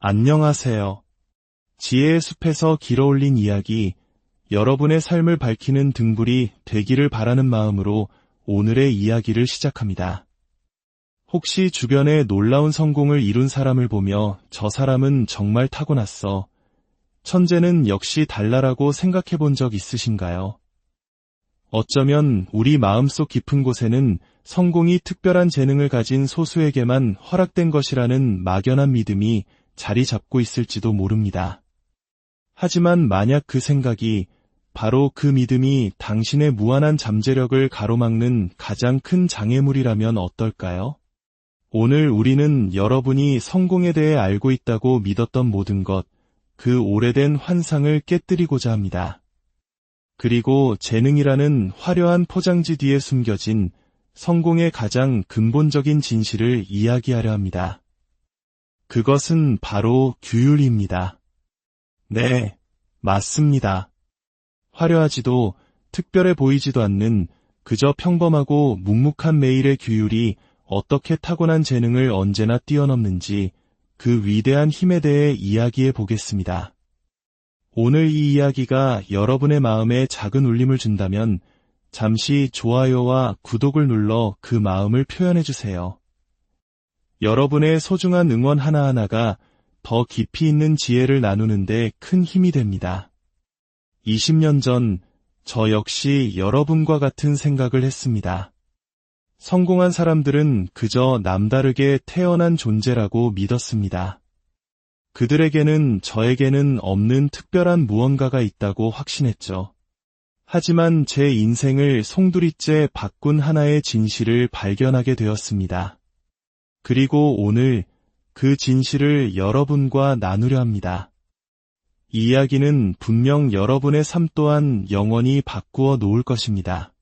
안녕하세요. 지혜의 숲에서 길어올린 이야기, 여러분의 삶을 밝히는 등불이 되기를 바라는 마음으로 오늘의 이야기를 시작합니다. 혹시 주변에 놀라운 성공을 이룬 사람을 보며 저 사람은 정말 타고났어. 천재는 역시 달라라고 생각해 본 적 있으신가요? 어쩌면 우리 마음속 깊은 곳에는 성공이 특별한 재능을 가진 소수에게만 허락된 것이라는 막연한 믿음이 자리 잡고 있을지도 모릅니다. 하지만 만약 그 생각이 바로 그 믿음이 당신의 무한한 잠재력을 가로막는 가장 큰 장애물이라면 어떨까요? 오늘 우리는 여러분이 성공에 대해 알고 있다고 믿었던 모든 것, 그 오래된 환상을 깨뜨리고자 합니다. 그리고 재능이라는 화려한 포장지 뒤에 숨겨진 성공의 가장 근본적인 진실을 이야기하려 합니다. 그것은 바로 규율입니다. 네, 맞습니다. 화려하지도 특별해 보이지도 않는 그저 평범하고 묵묵한 매일의 규율이 어떻게 타고난 재능을 언제나 뛰어넘는지 그 위대한 힘에 대해 이야기해 보겠습니다. 오늘 이 이야기가 여러분의 마음에 작은 울림을 준다면 잠시 좋아요와 구독을 눌러 그 마음을 표현해 주세요. 여러분의 소중한 응원 하나하나가 더 깊이 있는 지혜를 나누는데 큰 힘이 됩니다. 20년 전 저 역시 여러분과 같은 생각을 했습니다. 성공한 사람들은 그저 남다르게 태어난 존재라고 믿었습니다. 그들에게는 저에게는 없는 특별한 무언가가 있다고 확신했죠. 하지만 제 인생을 송두리째 바꾼 하나의 진실을 발견하게 되었습니다. 그리고 오늘 그 진실을 여러분과 나누려 합니다. 이 이야기는 분명 여러분의 삶 또한 영원히 바꾸어 놓을 것입니다.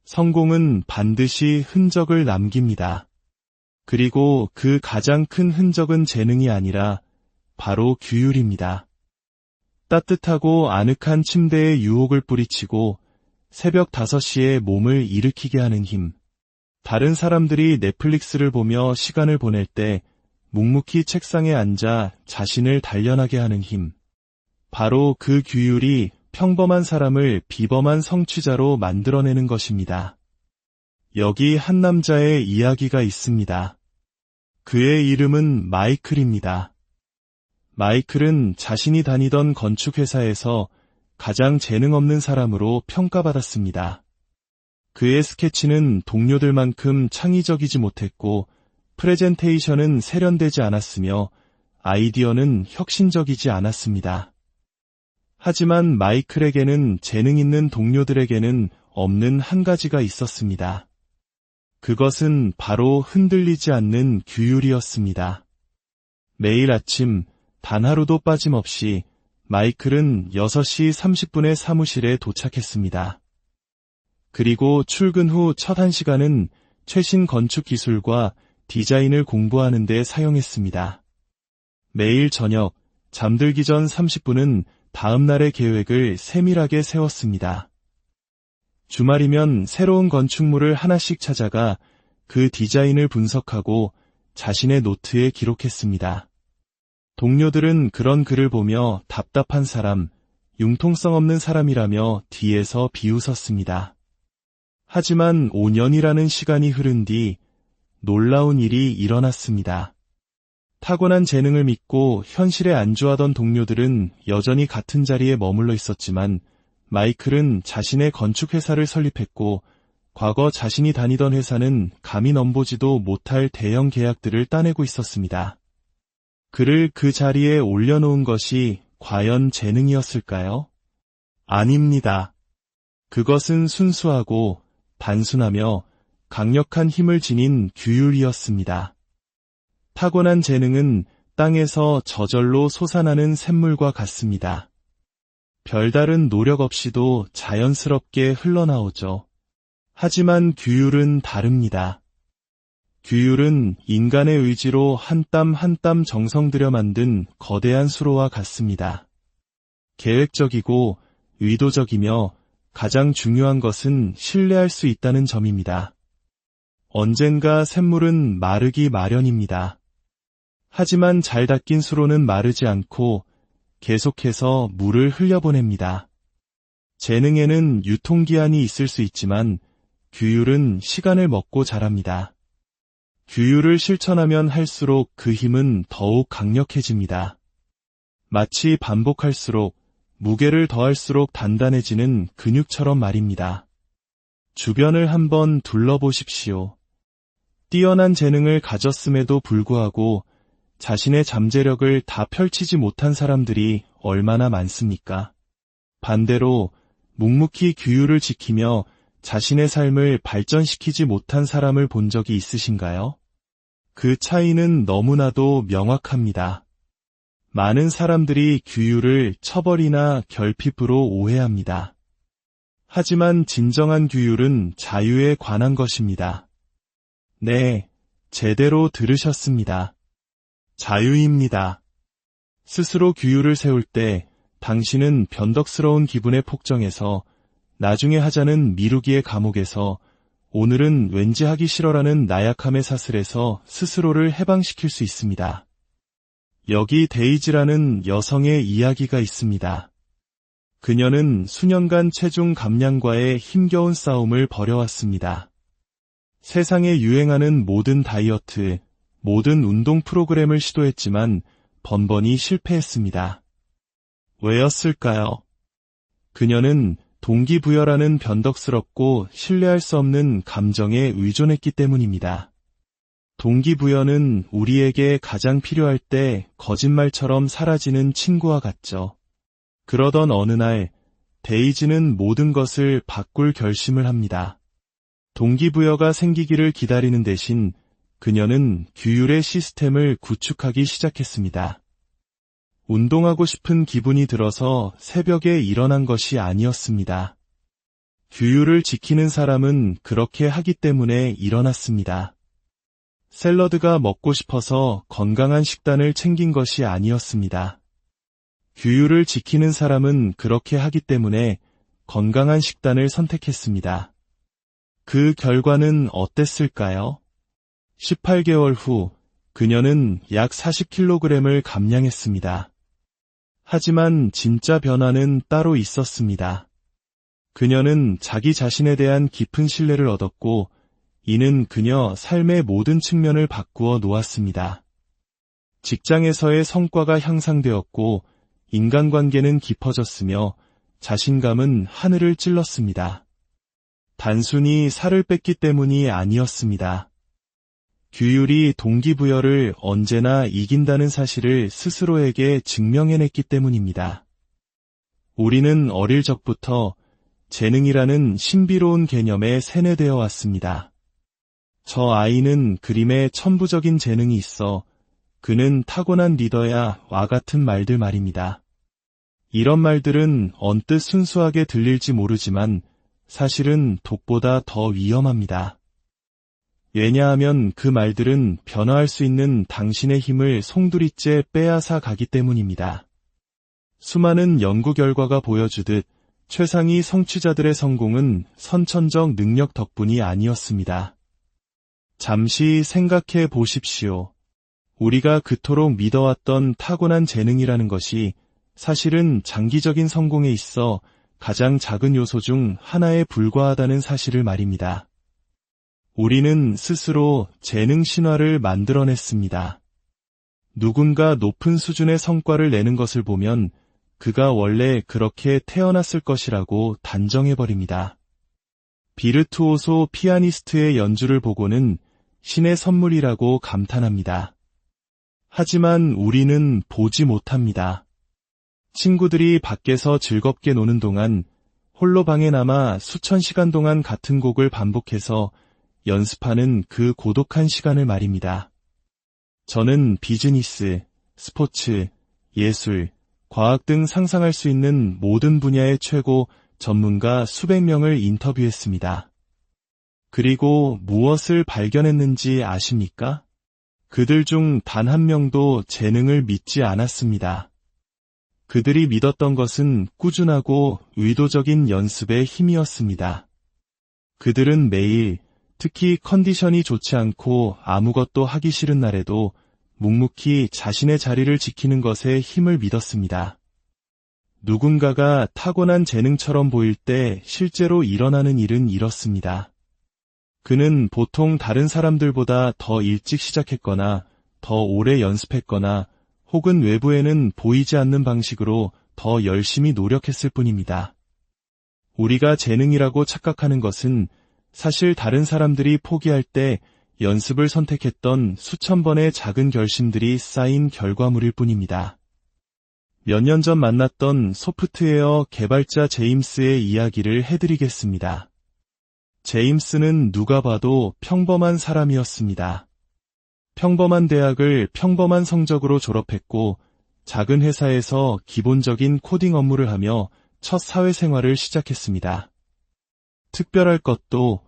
성공은 반드시 흔적을 남깁니다. 그리고 그 가장 큰 흔적은 재능이 아니라 바로 규율입니다. 따뜻하고 아늑한 침대에 유혹을 뿌리치고 새벽 5시에 몸을 일으키게 하는 힘. 다른 사람들이 넷플릭스를 보며 시간을 보낼 때 묵묵히 책상에 앉아 자신을 단련하게 하는 힘. 바로 그 규율이 평범한 사람을 비범한 성취자로 만들어내는 것입니다. 여기 한 남자의 이야기가 있습니다. 그의 이름은 마이클입니다. 마이클은 자신이 다니던 건축회사에서 가장 재능 없는 사람으로 평가받았습니다. 그의 스케치는 동료들만큼 창의적이지 못했고 프레젠테이션은 세련되지 않았으며 아이디어는 혁신적이지 않았습니다. 하지만 마이클에게는 재능 있는 동료들에게는 없는 한 가지가 있었습니다. 그것은 바로 흔들리지 않는 규율이었습니다. 매일 아침 단 하루도 빠짐없이 마이클은 6시 30분에 사무실에 도착했습니다. 그리고 출근 후 첫 1시간은 최신 건축 기술과 디자인을 공부하는 데 사용했습니다. 매일 저녁 잠들기 전 30분은 다음 날의 계획을 세밀하게 세웠습니다. 주말이면 새로운 건축물을 하나씩 찾아가 그 디자인을 분석하고 자신의 노트에 기록했습니다. 동료들은 그런 글을 보며 답답한 사람, 융통성 없는 사람이라며 뒤에서 비웃었습니다. 하지만 5년이라는 시간이 흐른 뒤 놀라운 일이 일어났습니다. 타고난 재능을 믿고 현실에 안주하던 동료들은 여전히 같은 자리에 머물러 있었지만 마이클은 자신의 건축회사를 설립했고 과거 자신이 다니던 회사는 감히 넘보지도 못할 대형 계약들을 따내고 있었습니다. 그를 그 자리에 올려놓은 것이 과연 재능이었을까요? 아닙니다. 그것은 순수하고 단순하며 강력한 힘을 지닌 규율이었습니다. 타고난 재능은 땅에서 저절로 솟아나는 샘물과 같습니다. 별다른 노력 없이도 자연스럽게 흘러나오죠. 하지만 규율은 다릅니다. 규율은 인간의 의지로 한 땀 한 땀 정성 들여 만든 거대한 수로와 같습니다. 계획적이고 의도적이며 가장 중요한 것은 신뢰할 수 있다는 점입니다. 언젠가 샘물은 마르기 마련입니다. 하지만 잘 닦인 수로는 마르지 않고 계속해서 물을 흘려보냅니다. 재능에는 유통기한이 있을 수 있지만 규율은 시간을 먹고 자랍니다. 규율을 실천하면 할수록 그 힘은 더욱 강력해집니다. 마치 반복할수록 무게를 더할수록 단단해지는 근육처럼 말입니다. 주변을 한번 둘러보십시오. 뛰어난 재능을 가졌음에도 불구하고 자신의 잠재력을 다 펼치지 못한 사람들이 얼마나 많습니까? 반대로 묵묵히 규율을 지키며 자신의 삶을 발전시키지 못한 사람을 본 적이 있으신가요? 그 차이는 너무나도 명확합니다. 많은 사람들이 규율을 처벌이나 결핍으로 오해합니다. 하지만 진정한 규율은 자유에 관한 것입니다. 네, 제대로 들으셨습니다. 자유입니다. 스스로 규율을 세울 때 당신은 변덕스러운 기분의 폭정에서, 나중에 하자는 미루기의 감옥에서, 오늘은 왠지 하기 싫어라는 나약함의 사슬에서 스스로를 해방시킬 수 있습니다. 여기 데이지라는 여성의 이야기가 있습니다. 그녀는 수년간 체중 감량과의 힘겨운 싸움을 벌여왔습니다. 세상에 유행하는 모든 다이어트, 모든 운동 프로그램을 시도했지만 번번이 실패했습니다. 왜였을까요? 그녀는 동기부여라는 변덕스럽고 신뢰할 수 없는 감정에 의존했기 때문입니다. 동기부여는 우리에게 가장 필요할 때 거짓말처럼 사라지는 친구와 같죠. 그러던 어느 날, 데이지는 모든 것을 바꿀 결심을 합니다. 동기부여가 생기기를 기다리는 대신 그녀는 규율의 시스템을 구축하기 시작했습니다. 운동하고 싶은 기분이 들어서 새벽에 일어난 것이 아니었습니다. 규율을 지키는 사람은 그렇게 하기 때문에 일어났습니다. 샐러드가 먹고 싶어서 건강한 식단을 챙긴 것이 아니었습니다. 규율을 지키는 사람은 그렇게 하기 때문에 건강한 식단을 선택했습니다. 그 결과는 어땠을까요? 18개월 후 그녀는 약 40kg을 감량했습니다. 하지만 진짜 변화는 따로 있었습니다. 그녀는 자기 자신에 대한 깊은 신뢰를 얻었고, 이는 그녀 삶의 모든 측면을 바꾸어 놓았습니다. 직장에서의 성과가 향상되었고, 인간관계는 깊어졌으며 자신감은 하늘을 찔렀습니다. 단순히 살을 뺐기 때문이 아니었습니다. 규율이 동기부여를 언제나 이긴다는 사실을 스스로에게 증명해냈기 때문입니다. 우리는 어릴 적부터 재능이라는 신비로운 개념에 세뇌되어 왔습니다. 저 아이는 그림에 천부적인 재능이 있어 그는 타고난 리더야 와 같은 말들 말입니다. 이런 말들은 언뜻 순수하게 들릴지 모르지만 사실은 독보다 더 위험합니다. 왜냐하면 그 말들은 변화할 수 있는 당신의 힘을 송두리째 빼앗아 가기 때문입니다. 수많은 연구 결과가 보여주듯 최상위 성취자들의 성공은 선천적 능력 덕분이 아니었습니다. 잠시 생각해 보십시오. 우리가 그토록 믿어왔던 타고난 재능이라는 것이 사실은 장기적인 성공에 있어 가장 작은 요소 중 하나에 불과하다는 사실을 말입니다. 우리는 스스로 재능 신화를 만들어냈습니다. 누군가 높은 수준의 성과를 내는 것을 보면 그가 원래 그렇게 태어났을 것이라고 단정해버립니다. 비르투오소 피아니스트의 연주를 보고는 신의 선물이라고 감탄합니다. 하지만 우리는 보지 못합니다. 친구들이 밖에서 즐겁게 노는 동안 홀로 방에 남아 수천 시간 동안 같은 곡을 반복해서 연습하는 그 고독한 시간을 말입니다. 저는 비즈니스, 스포츠, 예술, 과학 등 상상할 수 있는 모든 분야의 최고 전문가 수백 명을 인터뷰했습니다. 그리고 무엇을 발견했는지 아십니까? 그들 중 단 한 명도 재능을 믿지 않았습니다. 그들이 믿었던 것은 꾸준하고 의도적인 연습의 힘이었습니다. 그들은 매일, 특히 컨디션이 좋지 않고 아무것도 하기 싫은 날에도 묵묵히 자신의 자리를 지키는 것에 힘을 믿었습니다. 누군가가 타고난 재능처럼 보일 때 실제로 일어나는 일은 이렇습니다. 그는 보통 다른 사람들보다 더 일찍 시작했거나 더 오래 연습했거나 혹은 외부에는 보이지 않는 방식으로 더 열심히 노력했을 뿐입니다. 우리가 재능이라고 착각하는 것은 사실 다른 사람들이 포기할 때 연습을 선택했던 수천 번의 작은 결심들이 쌓인 결과물일 뿐입니다. 몇 년 전 만났던 소프트웨어 개발자 제임스의 이야기를 해드리겠습니다. 제임스는 누가 봐도 평범한 사람이었습니다. 평범한 대학을 평범한 성적으로 졸업했고 작은 회사에서 기본적인 코딩 업무를 하며 첫 사회생활을 시작했습니다. 특별할 것도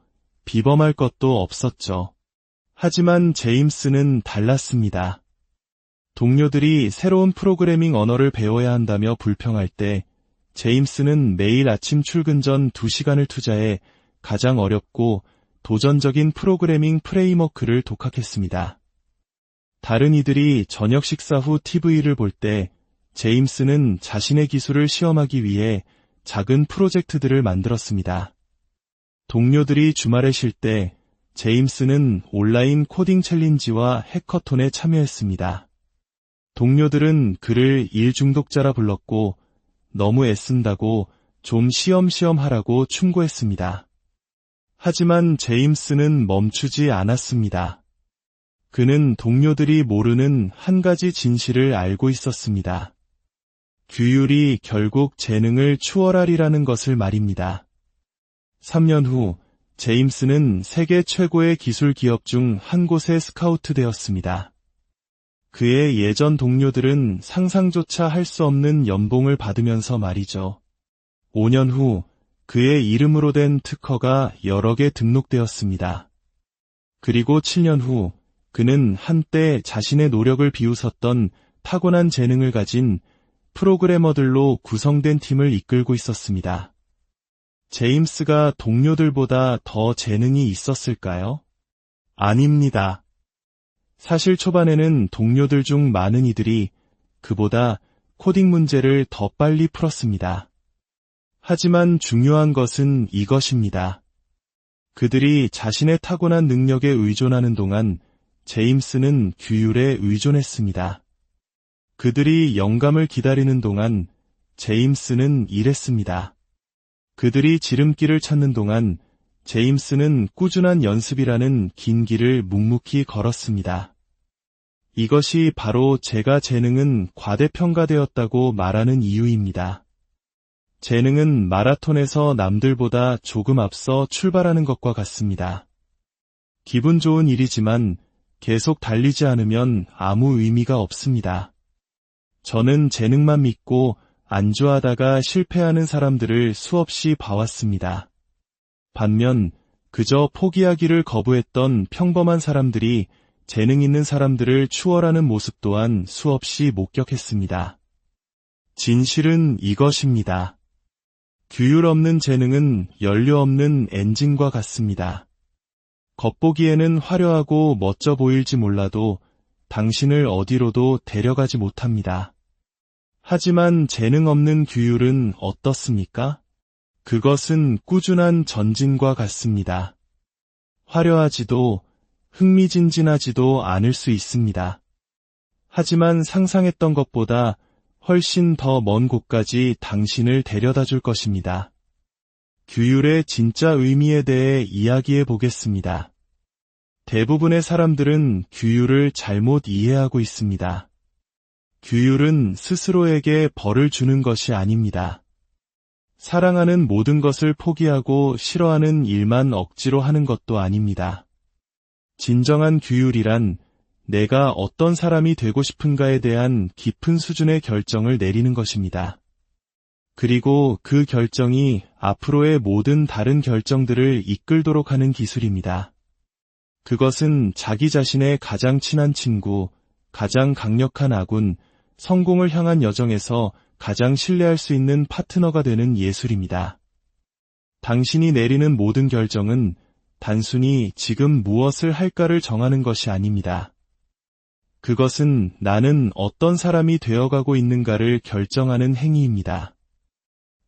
비범할 것도 없었죠. 하지만 제임스는 달랐습니다. 동료들이 새로운 프로그래밍 언어를 배워야 한다며 불평할 때 제임스는 매일 아침 출근 전 2시간을 투자해 가장 어렵고 도전적인 프로그래밍 프레임워크를 독학했습니다. 다른 이들이 저녁 식사 후 TV를 볼 때 제임스는 자신의 기술을 시험하기 위해 작은 프로젝트들을 만들었습니다. 동료들이 주말에 쉴 때 제임스는 온라인 코딩 챌린지와 해커톤에 참여했습니다. 동료들은 그를 일 중독자라 불렀고 너무 애쓴다고 좀 쉬엄쉬엄 하라고 충고했습니다. 하지만 제임스는 멈추지 않았습니다. 그는 동료들이 모르는 한 가지 진실을 알고 있었습니다. 규율이 결국 재능을 추월하리라는 것을 말입니다. 3년 후 제임스는 세계 최고의 기술 기업 중 한 곳에 스카우트 되었습니다. 그의 예전 동료들은 상상조차 할 수 없는 연봉을 받으면서 말이죠. 5년 후 그의 이름으로 된 특허가 여러 개 등록되었습니다. 그리고 7년 후 그는 한때 자신의 노력을 비웃었던 타고난 재능을 가진 프로그래머들로 구성된 팀을 이끌고 있었습니다. 제임스가 동료들보다 더 재능이 있었을까요? 아닙니다. 사실 초반에는 동료들 중 많은 이들이 그보다 코딩 문제를 더 빨리 풀었습니다. 하지만 중요한 것은 이것입니다. 그들이 자신의 타고난 능력에 의존하는 동안 제임스는 규율에 의존했습니다. 그들이 영감을 기다리는 동안 제임스는 일했습니다. 그들이 지름길을 찾는 동안 제임스는 꾸준한 연습이라는 긴 길을 묵묵히 걸었습니다. 이것이 바로 제가 재능은 과대평가되었다고 말하는 이유입니다. 재능은 마라톤에서 남들보다 조금 앞서 출발하는 것과 같습니다. 기분 좋은 일이지만 계속 달리지 않으면 아무 의미가 없습니다. 저는 재능만 믿고 안주하다가 실패하는 사람들을 수없이 봐왔습니다. 반면 그저 포기하기를 거부했던 평범한 사람들이 재능 있는 사람들을 추월하는 모습 또한 수없이 목격했습니다. 진실은 이것입니다. 규율 없는 재능은 연료 없는 엔진과 같습니다. 겉보기에는 화려하고 멋져 보일지 몰라도 당신을 어디로도 데려가지 못합니다. 하지만 재능 없는 규율은 어떻습니까? 그것은 꾸준한 전진과 같습니다. 화려하지도 흥미진진하지도 않을 수 있습니다. 하지만 상상했던 것보다 훨씬 더 먼 곳까지 당신을 데려다 줄 것입니다. 규율의 진짜 의미에 대해 이야기해 보겠습니다. 대부분의 사람들은 규율을 잘못 이해하고 있습니다. 규율은 스스로에게 벌을 주는 것이 아닙니다. 사랑하는 모든 것을 포기하고 싫어하는 일만 억지로 하는 것도 아닙니다. 진정한 규율이란 내가 어떤 사람이 되고 싶은가에 대한 깊은 수준의 결정을 내리는 것입니다. 그리고 그 결정이 앞으로의 모든 다른 결정들을 이끌도록 하는 기술입니다. 그것은 자기 자신의 가장 친한 친구, 가장 강력한 아군, 성공을 향한 여정에서 가장 신뢰할 수 있는 파트너가 되는 예술입니다. 당신이 내리는 모든 결정은 단순히 지금 무엇을 할까를 정하는 것이 아닙니다. 그것은 나는 어떤 사람이 되어가고 있는가를 결정하는 행위입니다.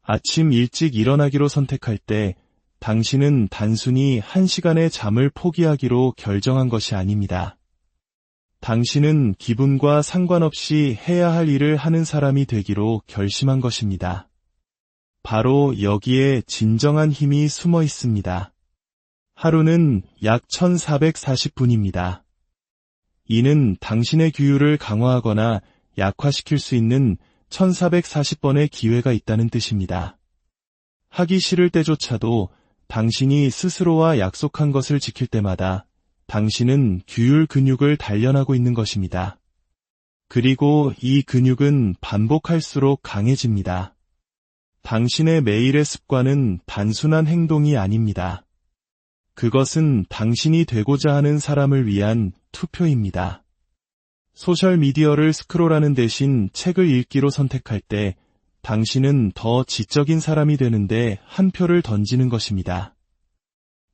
아침 일찍 일어나기로 선택할 때 당신은 단순히 1시간의 잠을 포기하기로 결정한 것이 아닙니다. 당신은 기분과 상관없이 해야 할 일을 하는 사람이 되기로 결심한 것입니다. 바로 여기에 진정한 힘이 숨어 있습니다. 하루는 약 1440분입니다. 이는 당신의 규율을 강화하거나 약화시킬 수 있는 1440번의 기회가 있다는 뜻입니다. 하기 싫을 때조차도 당신이 스스로와 약속한 것을 지킬 때마다 당신은 규율 근육을 단련하고 있는 것입니다. 그리고 이 근육은 반복할수록 강해집니다. 당신의 매일의 습관은 단순한 행동이 아닙니다. 그것은 당신이 되고자 하는 사람을 위한 투표입니다. 소셜미디어를 스크롤하는 대신 책을 읽기로 선택할 때 당신은 더 지적인 사람이 되는데 한 표를 던지는 것입니다.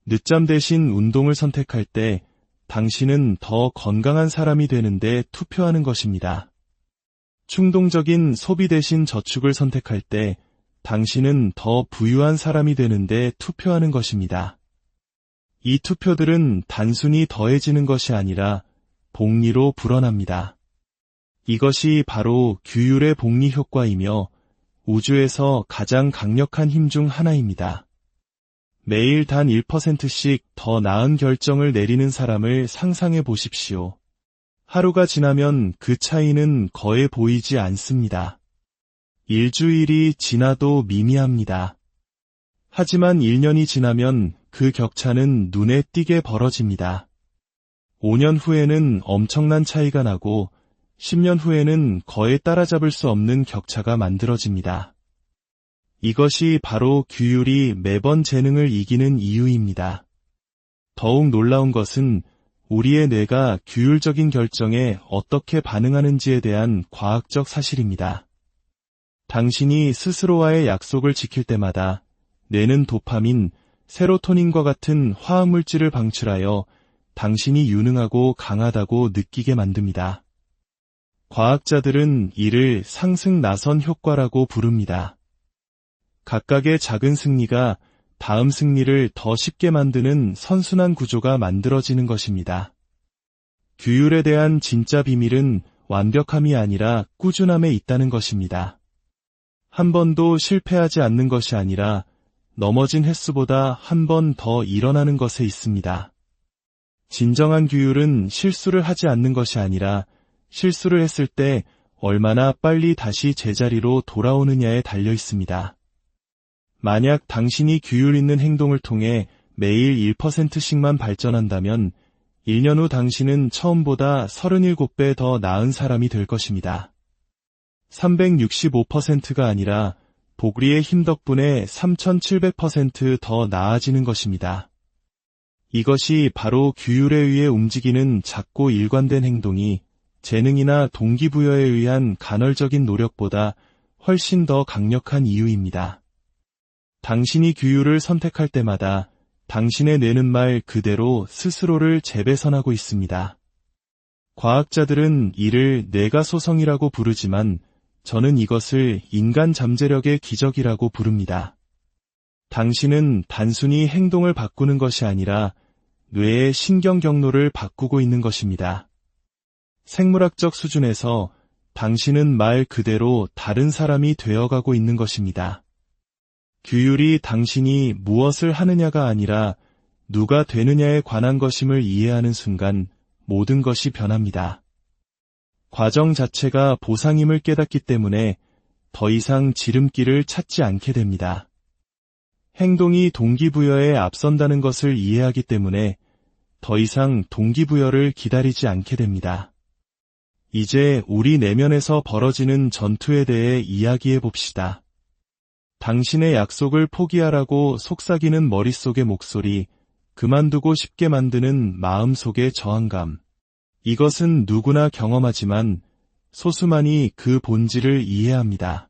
늦잠 대신 운동을 선택할 때 당신은 더 건강한 사람이 되는데 투표하는 것입니다. 충동적인 소비 대신 저축을 선택할 때 당신은 더 부유한 사람이 되는데 투표하는 것입니다. 이 투표들은 단순히 더해지는 것이 아니라 복리로 불어납니다. 이것이 바로 규율의 복리 효과이며 우주에서 가장 강력한 힘 중 하나입니다. 매일 단 1%씩 더 나은 결정을 내리는 사람을 상상해 보십시오. 하루가 지나면 그 차이는 거의 보이지 않습니다. 일주일이 지나도 미미합니다. 하지만 1년이 지나면 그 격차는 눈에 띄게 벌어집니다. 5년 후에는 엄청난 차이가 나고 10년 후에는 거의 따라잡을 수 없는 격차가 만들어집니다. 이것이 바로 규율이 매번 재능을 이기는 이유입니다. 더욱 놀라운 것은 우리의 뇌가 규율적인 결정에 어떻게 반응하는지에 대한 과학적 사실입니다. 당신이 스스로와의 약속을 지킬 때마다 뇌는 도파민, 세로토닌과 같은 화학물질을 방출하여 당신이 유능하고 강하다고 느끼게 만듭니다. 과학자들은 이를 상승 나선 효과라고 부릅니다. 각각의 작은 승리가 다음 승리를 더 쉽게 만드는 선순환 구조가 만들어지는 것입니다. 규율에 대한 진짜 비밀은 완벽함이 아니라 꾸준함에 있다는 것입니다. 한 번도 실패하지 않는 것이 아니라 넘어진 횟수보다 한 번 더 일어나는 것에 있습니다. 진정한 규율은 실수를 하지 않는 것이 아니라 실수를 했을 때 얼마나 빨리 다시 제자리로 돌아오느냐에 달려 있습니다. 만약 당신이 규율 있는 행동을 통해 매일 1%씩만 발전한다면 1년 후 당신은 처음보다 37배 더 나은 사람이 될 것입니다. 365%가 아니라 복리의 힘 덕분에 3700% 더 나아지는 것입니다. 이것이 바로 규율에 의해 움직이는 작고 일관된 행동이 재능이나 동기부여에 의한 간헐적인 노력보다 훨씬 더 강력한 이유입니다. 당신이 규율을 선택할 때마다 당신의 뇌는 말 그대로 스스로를 재배선하고 있습니다. 과학자들은 이를 뇌가소성이라고 부르지만 저는 이것을 인간 잠재력의 기적이라고 부릅니다. 당신은 단순히 행동을 바꾸는 것이 아니라 뇌의 신경 경로를 바꾸고 있는 것입니다. 생물학적 수준에서 당신은 말 그대로 다른 사람이 되어가고 있는 것입니다. 규율이 당신이 무엇을 하느냐가 아니라 누가 되느냐에 관한 것임을 이해하는 순간 모든 것이 변합니다. 과정 자체가 보상임을 깨닫기 때문에 더 이상 지름길을 찾지 않게 됩니다. 행동이 동기부여에 앞선다는 것을 이해하기 때문에 더 이상 동기부여를 기다리지 않게 됩니다. 이제 우리 내면에서 벌어지는 전투에 대해 이야기해 봅시다. 당신의 약속을 포기하라고 속삭이는 머릿속의 목소리, 그만두고 싶게 만드는 마음속의 저항감. 이것은 누구나 경험하지만 소수만이 그 본질을 이해합니다.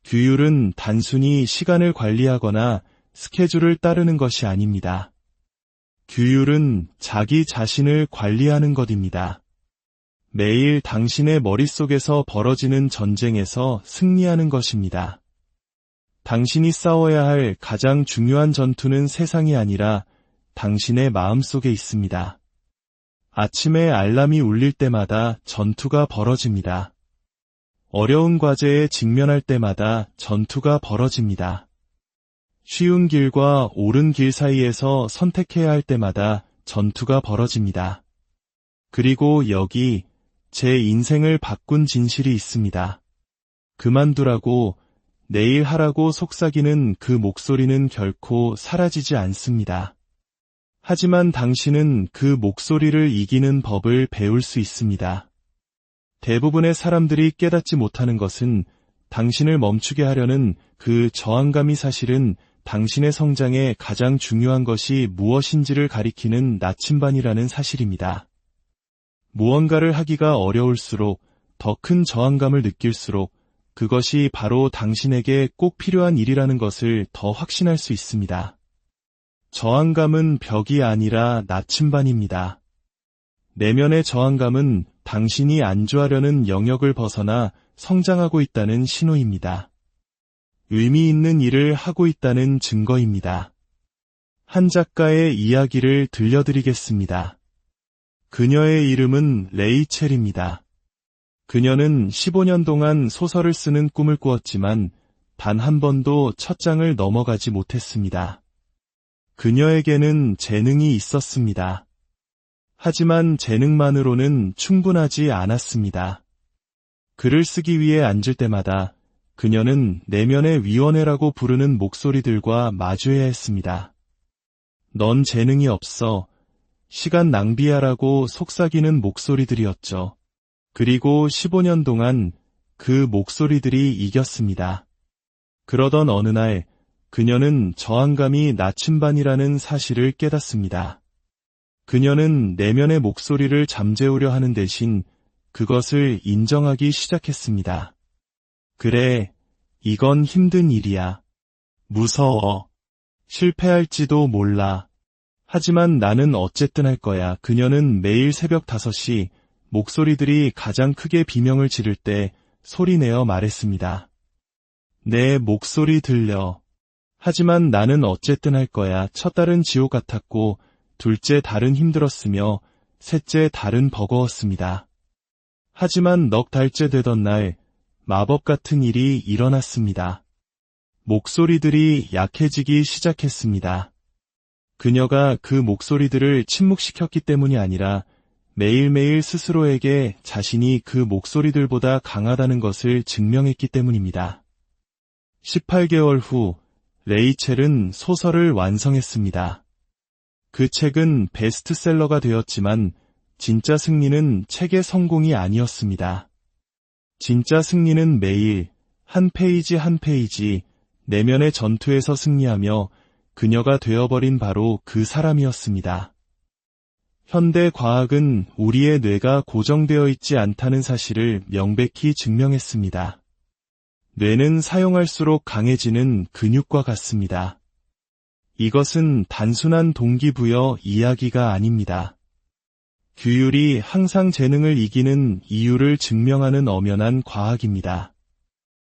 규율은 단순히 시간을 관리하거나 스케줄을 따르는 것이 아닙니다. 규율은 자기 자신을 관리하는 것입니다. 매일 당신의 머릿속에서 벌어지는 전쟁에서 승리하는 것입니다. 당신이 싸워야 할 가장 중요한 전투는 세상이 아니라 당신의 마음속에 있습니다. 아침에 알람이 울릴 때마다 전투가 벌어집니다. 어려운 과제에 직면할 때마다 전투가 벌어집니다. 쉬운 길과 옳은 길 사이에서 선택해야 할 때마다 전투가 벌어집니다. 그리고 여기 제 인생을 바꾼 진실이 있습니다. 그만두라고, 내일 하라고 속삭이는 그 목소리는 결코 사라지지 않습니다. 하지만 당신은 그 목소리를 이기는 법을 배울 수 있습니다. 대부분의 사람들이 깨닫지 못하는 것은 당신을 멈추게 하려는 그 저항감이 사실은 당신의 성장에 가장 중요한 것이 무엇인지를 가리키는 나침반이라는 사실입니다. 무언가를 하기가 어려울수록 더 큰 저항감을 느낄수록 그것이 바로 당신에게 꼭 필요한 일이라는 것을 더 확신할 수 있습니다. 저항감은 벽이 아니라 나침반입니다. 내면의 저항감은 당신이 안주하려는 영역을 벗어나 성장하고 있다는 신호입니다. 의미 있는 일을 하고 있다는 증거입니다. 한 작가의 이야기를 들려드리겠습니다. 그녀의 이름은 레이첼입니다. 그녀는 15년 동안 소설을 쓰는 꿈을 꾸었지만 단 한 번도 첫 장을 넘어가지 못했습니다. 그녀에게는 재능이 있었습니다. 하지만 재능만으로는 충분하지 않았습니다. 글을 쓰기 위해 앉을 때마다 그녀는 내면의 위원회라고 부르는 목소리들과 마주해야 했습니다. 넌 재능이 없어. 시간 낭비하라고 속삭이는 목소리들이었죠. 그리고 15년 동안 그 목소리들이 이겼습니다. 그러던 어느 날 그녀는 저항감이 나침반이라는 사실을 깨닫습니다. 그녀는 내면의 목소리를 잠재우려 하는 대신 그것을 인정하기 시작했습니다. 그래, 이건 힘든 일이야. 무서워. 실패할지도 몰라. 하지만 나는 어쨌든 할 거야. 그녀는 매일 새벽 5시 목소리들이 가장 크게 비명을 지를 때 소리내어 말했습니다. 내 목소리 들려. 하지만 나는 어쨌든 할 거야. 첫 달은 지옥 같았고 둘째 달은 힘들었으며 셋째 달은 버거웠습니다. 하지만 넉 달째 되던 날 마법 같은 일이 일어났습니다. 목소리들이 약해지기 시작했습니다. 그녀가 그 목소리들을 침묵시켰기 때문이 아니라 매일매일 스스로에게 자신이 그 목소리들보다 강하다는 것을 증명했기 때문입니다. 18개월 후 레이첼은 소설을 완성했습니다. 그 책은 베스트셀러가 되었지만 진짜 승리는 책의 성공이 아니었습니다. 진짜 승리는 매일 한 페이지 한 페이지 내면의 전투에서 승리하며 그녀가 되어버린 바로 그 사람이었습니다. 현대 과학은 우리의 뇌가 고정되어 있지 않다는 사실을 명백히 증명했습니다. 뇌는 사용할수록 강해지는 근육과 같습니다. 이것은 단순한 동기부여 이야기가 아닙니다. 규율이 항상 재능을 이기는 이유를 증명하는 엄연한 과학입니다.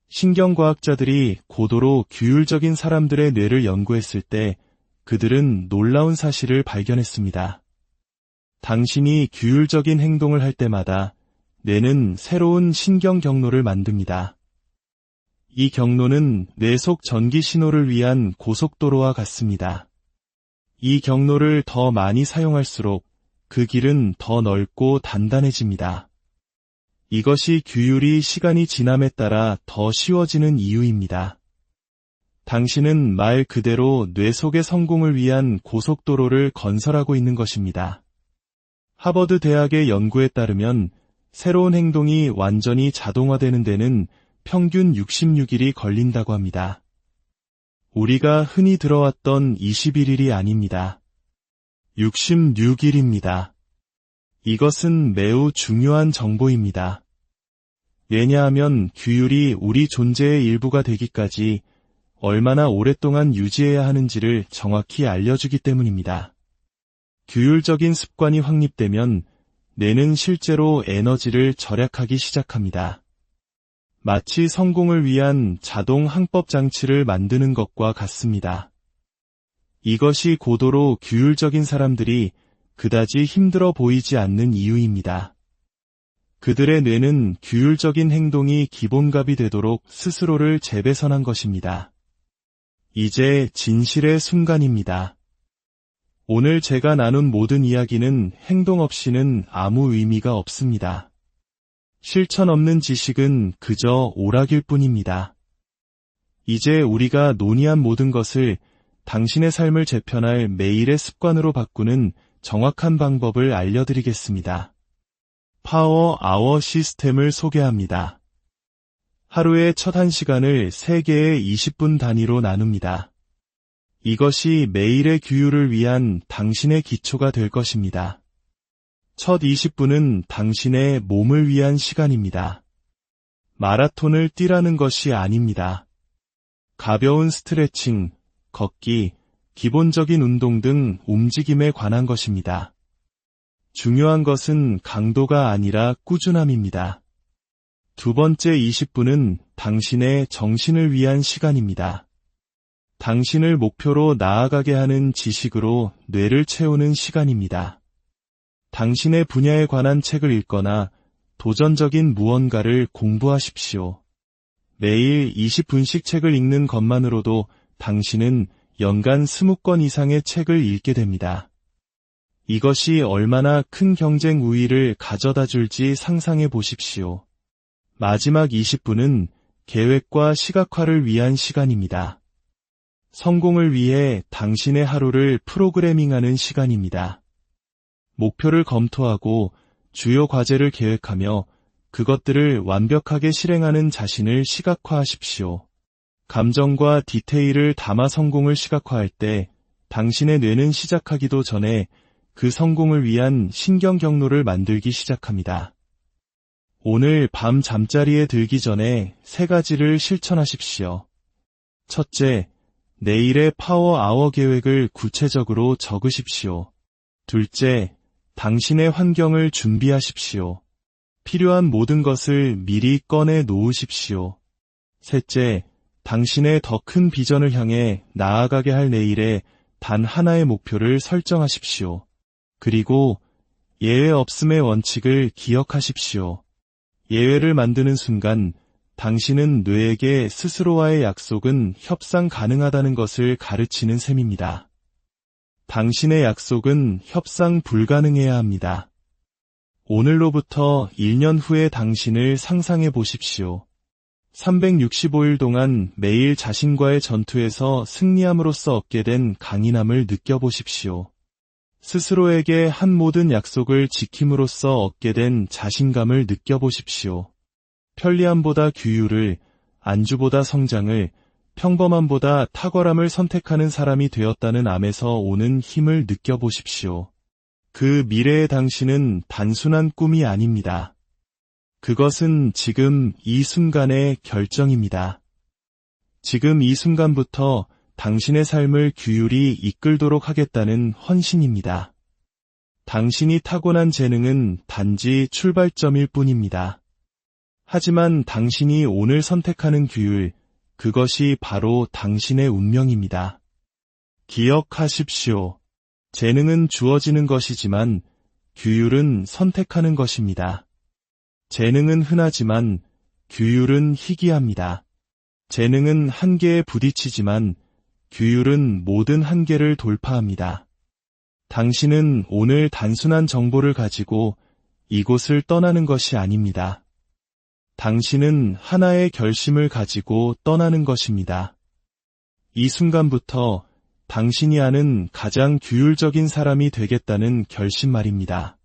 신경과학자들이 고도로 규율적인 사람들의 뇌를 연구했을 때 그들은 놀라운 사실을 발견했습니다. 당신이 규율적인 행동을 할 때마다 뇌는 새로운 신경 경로를 만듭니다. 이 경로는 뇌 속 전기 신호를 위한 고속도로와 같습니다. 이 경로를 더 많이 사용할수록 그 길은 더 넓고 단단해집니다. 이것이 규율이 시간이 지남에 따라 더 쉬워지는 이유입니다. 당신은 말 그대로 뇌 속의 성공을 위한 고속도로를 건설하고 있는 것입니다. 하버드 대학의 연구에 따르면 새로운 행동이 완전히 자동화되는 데는 평균 66일이 걸린다고 합니다. 우리가 흔히 들어왔던 21일이 아닙니다. 66일입니다. 이것은 매우 중요한 정보입니다. 왜냐하면 규율이 우리 존재의 일부가 되기까지 얼마나 오랫동안 유지해야 하는지를 정확히 알려주기 때문입니다. 규율적인 습관이 확립되면 뇌는 실제로 에너지를 절약하기 시작합니다. 마치 성공을 위한 자동 항법 장치를 만드는 것과 같습니다. 이것이 고도로 규율적인 사람들이 그다지 힘들어 보이지 않는 이유입니다. 그들의 뇌는 규율적인 행동이 기본값이 되도록 스스로를 재배선한 것입니다. 이제 진실의 순간입니다. 오늘 제가 나눈 모든 이야기는 행동 없이는 아무 의미가 없습니다. 실천 없는 지식은 그저 오락일 뿐입니다. 이제 우리가 논의한 모든 것을 당신의 삶을 재편할 매일의 습관으로 바꾸는 정확한 방법을 알려드리겠습니다. 파워 아워 시스템을 소개합니다. 하루의 첫 1시간을 3개의 20분 단위로 나눕니다. 이것이 매일의 규율을 위한 당신의 기초가 될 것입니다. 첫 20분은 당신의 몸을 위한 시간입니다. 마라톤을 뛰라는 것이 아닙니다. 가벼운 스트레칭, 걷기, 기본적인 운동 등 움직임에 관한 것입니다. 중요한 것은 강도가 아니라 꾸준함입니다. 두 번째 20분은 당신의 정신을 위한 시간입니다. 당신을 목표로 나아가게 하는 지식으로 뇌를 채우는 시간입니다. 당신의 분야에 관한 책을 읽거나 도전적인 무언가를 공부하십시오. 매일 20분씩 책을 읽는 것만으로도 당신은 연간 20권 이상의 책을 읽게 됩니다. 이것이 얼마나 큰 경쟁 우위를 가져다 줄지 상상해 보십시오. 마지막 20분은 계획과 시각화를 위한 시간입니다. 성공을 위해 당신의 하루를 프로그래밍하는 시간입니다. 목표를 검토하고 주요 과제를 계획하며 그것들을 완벽하게 실행하는 자신을 시각화하십시오. 감정과 디테일을 담아 성공을 시각화할 때 당신의 뇌는 시작하기도 전에 그 성공을 위한 신경 경로를 만들기 시작합니다. 오늘 밤 잠자리에 들기 전에 3가지를 실천하십시오. 첫째, 내일의 파워 아워 계획을 구체적으로 적으십시오. 둘째, 당신의 환경을 준비하십시오. 필요한 모든 것을 미리 꺼내 놓으십시오. 셋째, 당신의 더 큰 비전을 향해 나아가게 할 내일의 단 하나의 목표를 설정하십시오. 그리고 예외 없음의 원칙을 기억하십시오. 예외를 만드는 순간 당신은 뇌에게 스스로와의 약속은 협상 가능하다는 것을 가르치는 셈입니다. 당신의 약속은 협상 불가능해야 합니다. 오늘로부터 1년 후의 당신을 상상해 보십시오. 365일 동안 매일 자신과의 전투에서 승리함으로써 얻게 된 강인함을 느껴보십시오. 스스로에게 한 모든 약속을 지킴으로써 얻게 된 자신감을 느껴보십시오. 편리함보다 규율을, 안주보다 성장을, 평범함보다 탁월함을 선택하는 사람이 되었다는 암에서 오는 힘을 느껴보십시오. 그 미래의 당신은 단순한 꿈이 아닙니다. 그것은 지금 이 순간의 결정입니다. 지금 이 순간부터 당신의 삶을 규율이 이끌도록 하겠다는 헌신입니다. 당신이 타고난 재능은 단지 출발점일 뿐입니다. 하지만 당신이 오늘 선택하는 규율, 그것이 바로 당신의 운명입니다. 기억하십시오. 재능은 주어지는 것이지만 규율은 선택하는 것입니다. 재능은 흔하지만 규율은 희귀합니다. 재능은 한계에 부딪히지만 규율은 모든 한계를 돌파합니다. 당신은 오늘 단순한 정보를 가지고 이곳을 떠나는 것이 아닙니다. 당신은 하나의 결심을 가지고 떠나는 것입니다. 이 순간부터 당신이 아는 가장 규율적인 사람이 되겠다는 결심 말입니다.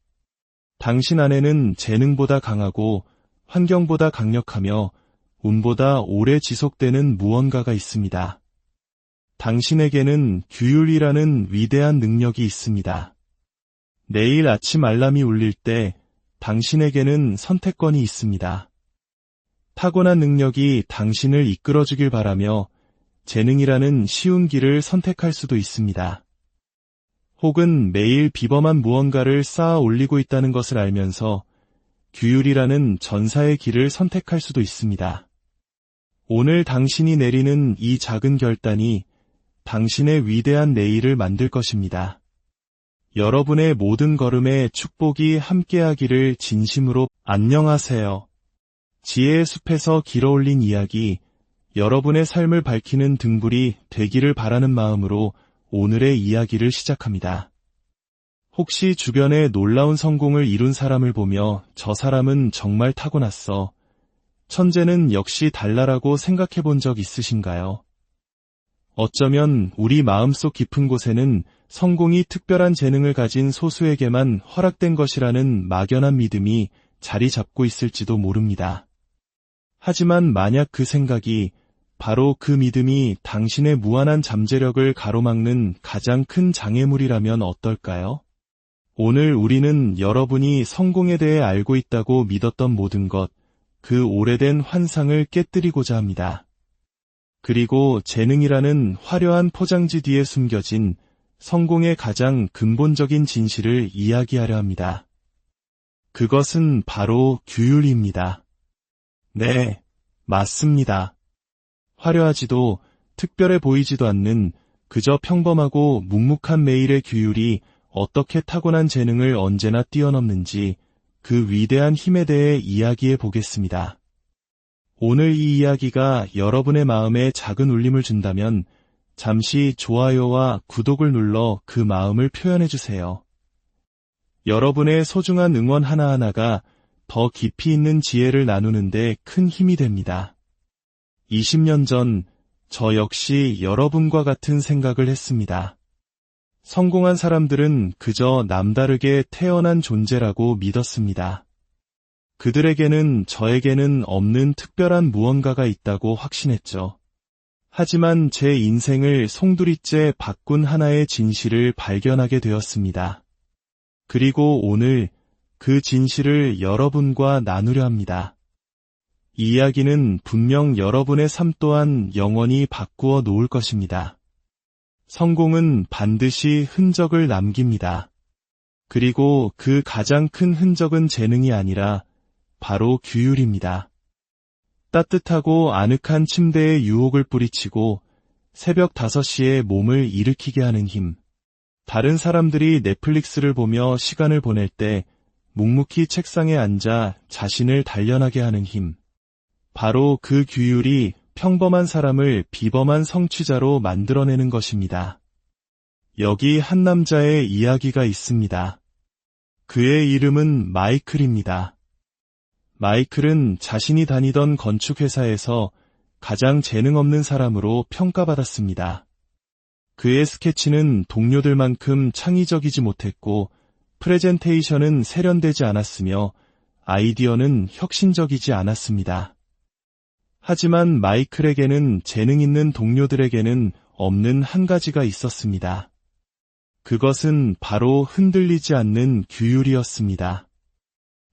당신 안에는 재능보다 강하고 환경보다 강력하며 운보다 오래 지속되는 무언가가 있습니다. 당신에게는 규율이라는 위대한 능력이 있습니다. 내일 아침 알람이 울릴 때 당신에게는 선택권이 있습니다. 타고난 능력이 당신을 이끌어주길 바라며 재능이라는 쉬운 길을 선택할 수도 있습니다. 혹은 매일 비범한 무언가를 쌓아 올리고 있다는 것을 알면서 규율이라는 전사의 길을 선택할 수도 있습니다. 오늘 당신이 내리는 이 작은 결단이 당신의 위대한 내일을 만들 것입니다. 여러분의 모든 걸음에 축복이 함께하기를 진심으로 안녕하세요. 지혜의 숲에서 길어올린 이야기, 여러분의 삶을 밝히는 등불이 되기를 바라는 마음으로 오늘의 이야기를 시작합니다. 혹시 주변에 놀라운 성공을 이룬 사람을 보며 저 사람은 정말 타고났어. 천재는 역시 달라라고 생각해 본 적 있으신가요? 어쩌면 우리 마음속 깊은 곳에는 성공이 특별한 재능을 가진 소수에게만 허락된 것이라는 막연한 믿음이 자리 잡고 있을지도 모릅니다. 하지만 만약 그 생각이 바로 그 믿음이 당신의 무한한 잠재력을 가로막는 가장 큰 장애물이라면 어떨까요? 오늘 우리는 여러분이 성공에 대해 알고 있다고 믿었던 모든 것, 그 오래된 환상을 깨뜨리고자 합니다. 그리고 재능이라는 화려한 포장지 뒤에 숨겨진 성공의 가장 근본적인 진실을 이야기하려 합니다. 그것은 바로 규율입니다. 네, 맞습니다. 화려하지도 특별해 보이지도 않는 그저 평범하고 묵묵한 매일의 규율이 어떻게 타고난 재능을 언제나 뛰어넘는지 그 위대한 힘에 대해 이야기해 보겠습니다. 오늘 이 이야기가 여러분의 마음에 작은 울림을 준다면 잠시 좋아요와 구독을 눌러 그 마음을 표현해 주세요. 여러분의 소중한 응원 하나하나가 더 깊이 있는 지혜를 나누는데 큰 힘이 됩니다. 20년 전 저 역시 여러분과 같은 생각을 했습니다. 성공한 사람들은 그저 남다르게 태어난 존재라고 믿었습니다. 그들에게는 저에게는 없는 특별한 무언가가 있다고 확신했죠. 하지만 제 인생을 송두리째 바꾼 하나의 진실을 발견하게 되었습니다. 그리고 오늘 그 진실을 여러분과 나누려 합니다. 이 이야기는 분명 여러분의 삶 또한 영원히 바꾸어 놓을 것입니다. 성공은 반드시 흔적을 남깁니다. 그리고 그 가장 큰 흔적은 재능이 아니라 바로 규율입니다. 따뜻하고 아늑한 침대에 유혹을 뿌리치고 새벽 5시에 몸을 일으키게 하는 힘. 다른 사람들이 넷플릭스를 보며 시간을 보낼 때 묵묵히 책상에 앉아 자신을 단련하게 하는 힘. 바로 그 규율이 평범한 사람을 비범한 성취자로 만들어내는 것입니다. 여기 한 남자의 이야기가 있습니다. 그의 이름은 마이클입니다. 마이클은 자신이 다니던 건축회사에서 가장 재능 없는 사람으로 평가받았습니다. 그의 스케치는 동료들만큼 창의적이지 못했고 프레젠테이션은 세련되지 않았으며 아이디어는 혁신적이지 않았습니다. 하지만 마이클에게는 재능 있는 동료들에게는 없는 한 가지가 있었습니다. 그것은 바로 흔들리지 않는 규율이었습니다.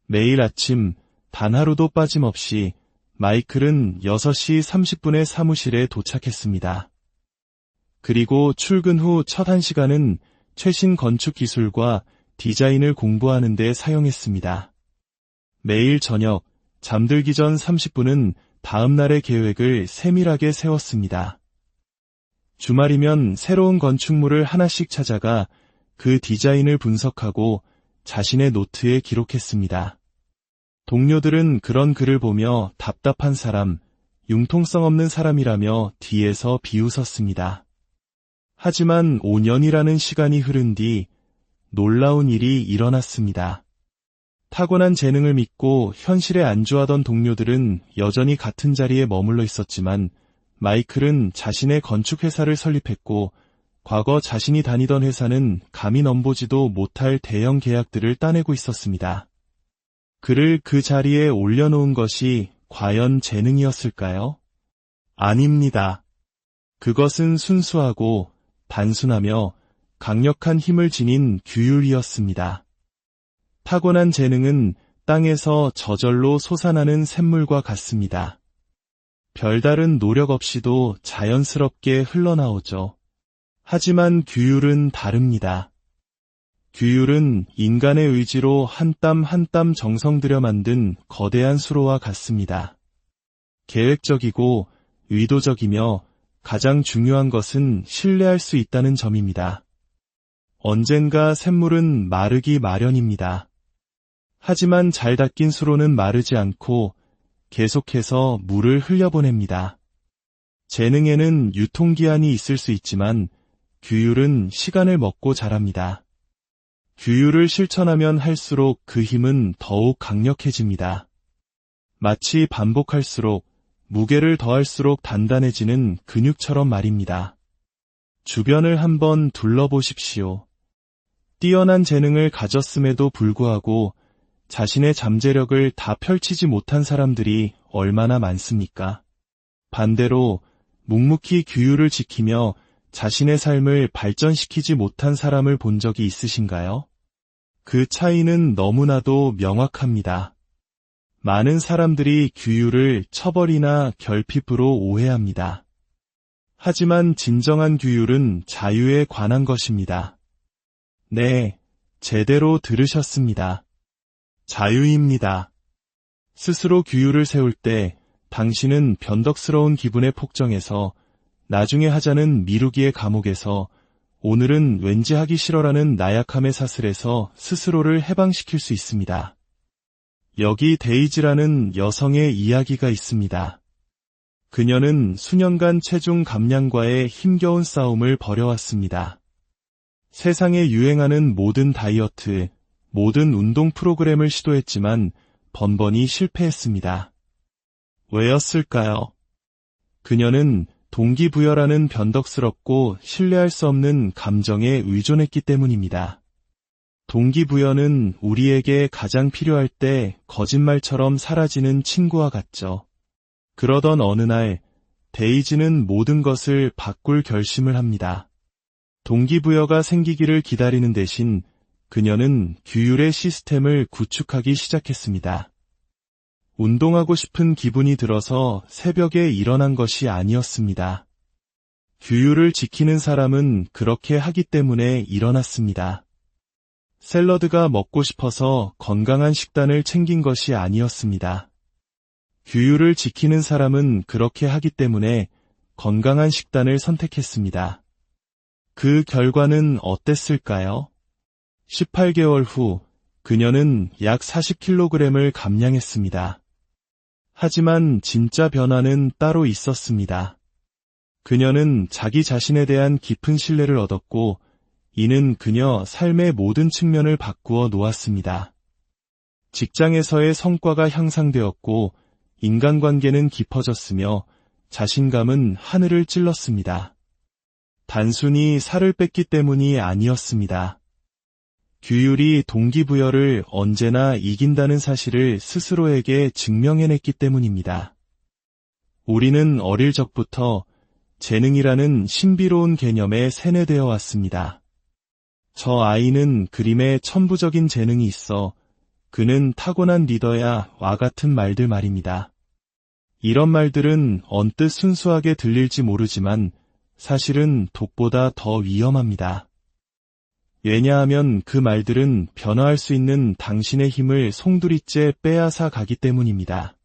매일 아침 단 하루도 빠짐없이 마이클은 6시 30분에 사무실에 도착했습니다. 그리고 출근 후 첫 1시간은 최신 건축 기술과 디자인을 공부하는 데 사용했습니다. 매일 저녁 잠들기 전 30분은 다음 날의 계획을 세밀하게 세웠습니다. 주말이면 새로운 건축물을 하나씩 찾아가 그 디자인을 분석하고 자신의 노트에 기록했습니다. 동료들은 그런 글을 보며 답답한 사람, 융통성 없는 사람이라며 뒤에서 비웃었습니다. 하지만 5년이라는 시간이 흐른 뒤 놀라운 일이 일어났습니다. 타고난 재능을 믿고 현실에 안주하던 동료들은 여전히 같은 자리에 머물러 있었지만 마이클은 자신의 건축회사를 설립했고 과거 자신이 다니던 회사는 감히 넘보지도 못할 대형 계약들을 따내고 있었습니다. 그를 그 자리에 올려놓은 것이 과연 재능이었을까요? 아닙니다. 그것은 순수하고 단순하며 강력한 힘을 지닌 규율이었습니다. 타고난 재능은 땅에서 저절로 솟아나는 샘물과 같습니다. 별다른 노력 없이도 자연스럽게 흘러나오죠. 하지만 규율은 다릅니다. 규율은 인간의 의지로 한 땀 한 땀 정성 들여 만든 거대한 수로와 같습니다. 계획적이고 의도적이며 가장 중요한 것은 신뢰할 수 있다는 점입니다. 언젠가 샘물은 마르기 마련입니다. 하지만 잘 닦인 수로는 마르지 않고 계속해서 물을 흘려보냅니다. 재능에는 유통기한이 있을 수 있지만 규율은 시간을 먹고 자랍니다. 규율을 실천하면 할수록 그 힘은 더욱 강력해집니다. 마치 반복할수록 무게를 더할수록 단단해지는 근육처럼 말입니다. 주변을 한번 둘러보십시오. 뛰어난 재능을 가졌음에도 불구하고 자신의 잠재력을 다 펼치지 못한 사람들이 얼마나 많습니까? 반대로 묵묵히 규율을 지키며 자신의 삶을 발전시키지 못한 사람을 본 적이 있으신가요? 그 차이는 너무나도 명확합니다. 많은 사람들이 규율을 처벌이나 결핍으로 오해합니다. 하지만 진정한 규율은 자유에 관한 것입니다. 네, 제대로 들으셨습니다. 자유입니다. 스스로 규율을 세울 때 당신은 변덕스러운 기분의 폭정에서, 나중에 하자는 미루기의 감옥에서, 오늘은 왠지 하기 싫어라는 나약함의 사슬에서 스스로를 해방시킬 수 있습니다. 여기 데이지라는 여성의 이야기가 있습니다. 그녀는 수년간 체중 감량과의 힘겨운 싸움을 벌여왔습니다. 세상에 유행하는 모든 다이어트, 모든 운동 프로그램을 시도했지만 번번이 실패했습니다. 왜였을까요? 그녀는 동기부여라는 변덕스럽고 신뢰할 수 없는 감정에 의존했기 때문입니다. 동기부여는 우리에게 가장 필요할 때 거짓말처럼 사라지는 친구와 같죠. 그러던 어느 날, 데이지는 모든 것을 바꿀 결심을 합니다. 동기부여가 생기기를 기다리는 대신 그녀는 규율의 시스템을 구축하기 시작했습니다. 운동하고 싶은 기분이 들어서 새벽에 일어난 것이 아니었습니다. 규율을 지키는 사람은 그렇게 하기 때문에 일어났습니다. 샐러드가 먹고 싶어서 건강한 식단을 챙긴 것이 아니었습니다. 규율을 지키는 사람은 그렇게 하기 때문에 건강한 식단을 선택했습니다. 그 결과는 어땠을까요? 18개월 후 그녀는 약 40kg을 감량했습니다. 하지만 진짜 변화는 따로 있었습니다. 그녀는 자기 자신에 대한 깊은 신뢰를 얻었고, 이는 그녀 삶의 모든 측면을 바꾸어 놓았습니다. 직장에서의 성과가 향상되었고, 인간관계는 깊어졌으며 자신감은 하늘을 찔렀습니다. 단순히 살을 뺐기 때문이 아니었습니다. 규율이 동기부여를 언제나 이긴다는 사실을 스스로에게 증명해냈기 때문입니다. 우리는 어릴 적부터 재능이라는 신비로운 개념에 세뇌되어 왔습니다. 저 아이는 그림에 천부적인 재능이 있어 그는 타고난 리더야 와 같은 말들 말입니다. 이런 말들은 언뜻 순수하게 들릴지 모르지만 사실은 독보다 더 위험합니다. 왜냐하면 그 말들은 변화할 수 있는 당신의 힘을 송두리째 빼앗아 가기 때문입니다.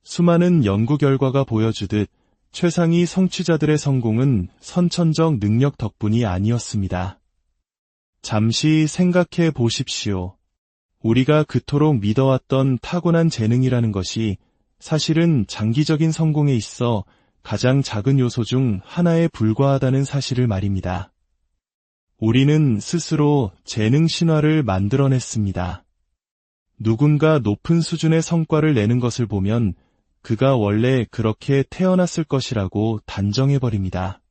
수많은 연구 결과가 보여주듯 최상위 성취자들의 성공은 선천적 능력 덕분이 아니었습니다. 잠시 생각해 보십시오. 우리가 그토록 믿어왔던 타고난 재능이라는 것이 사실은 장기적인 성공에 있어 가장 작은 요소 중 하나에 불과하다는 사실을 말입니다. 우리는 스스로 재능 신화를 만들어냈습니다. 누군가 높은 수준의 성과를 내는 것을 보면 그가 원래 그렇게 태어났을 것이라고 단정해버립니다.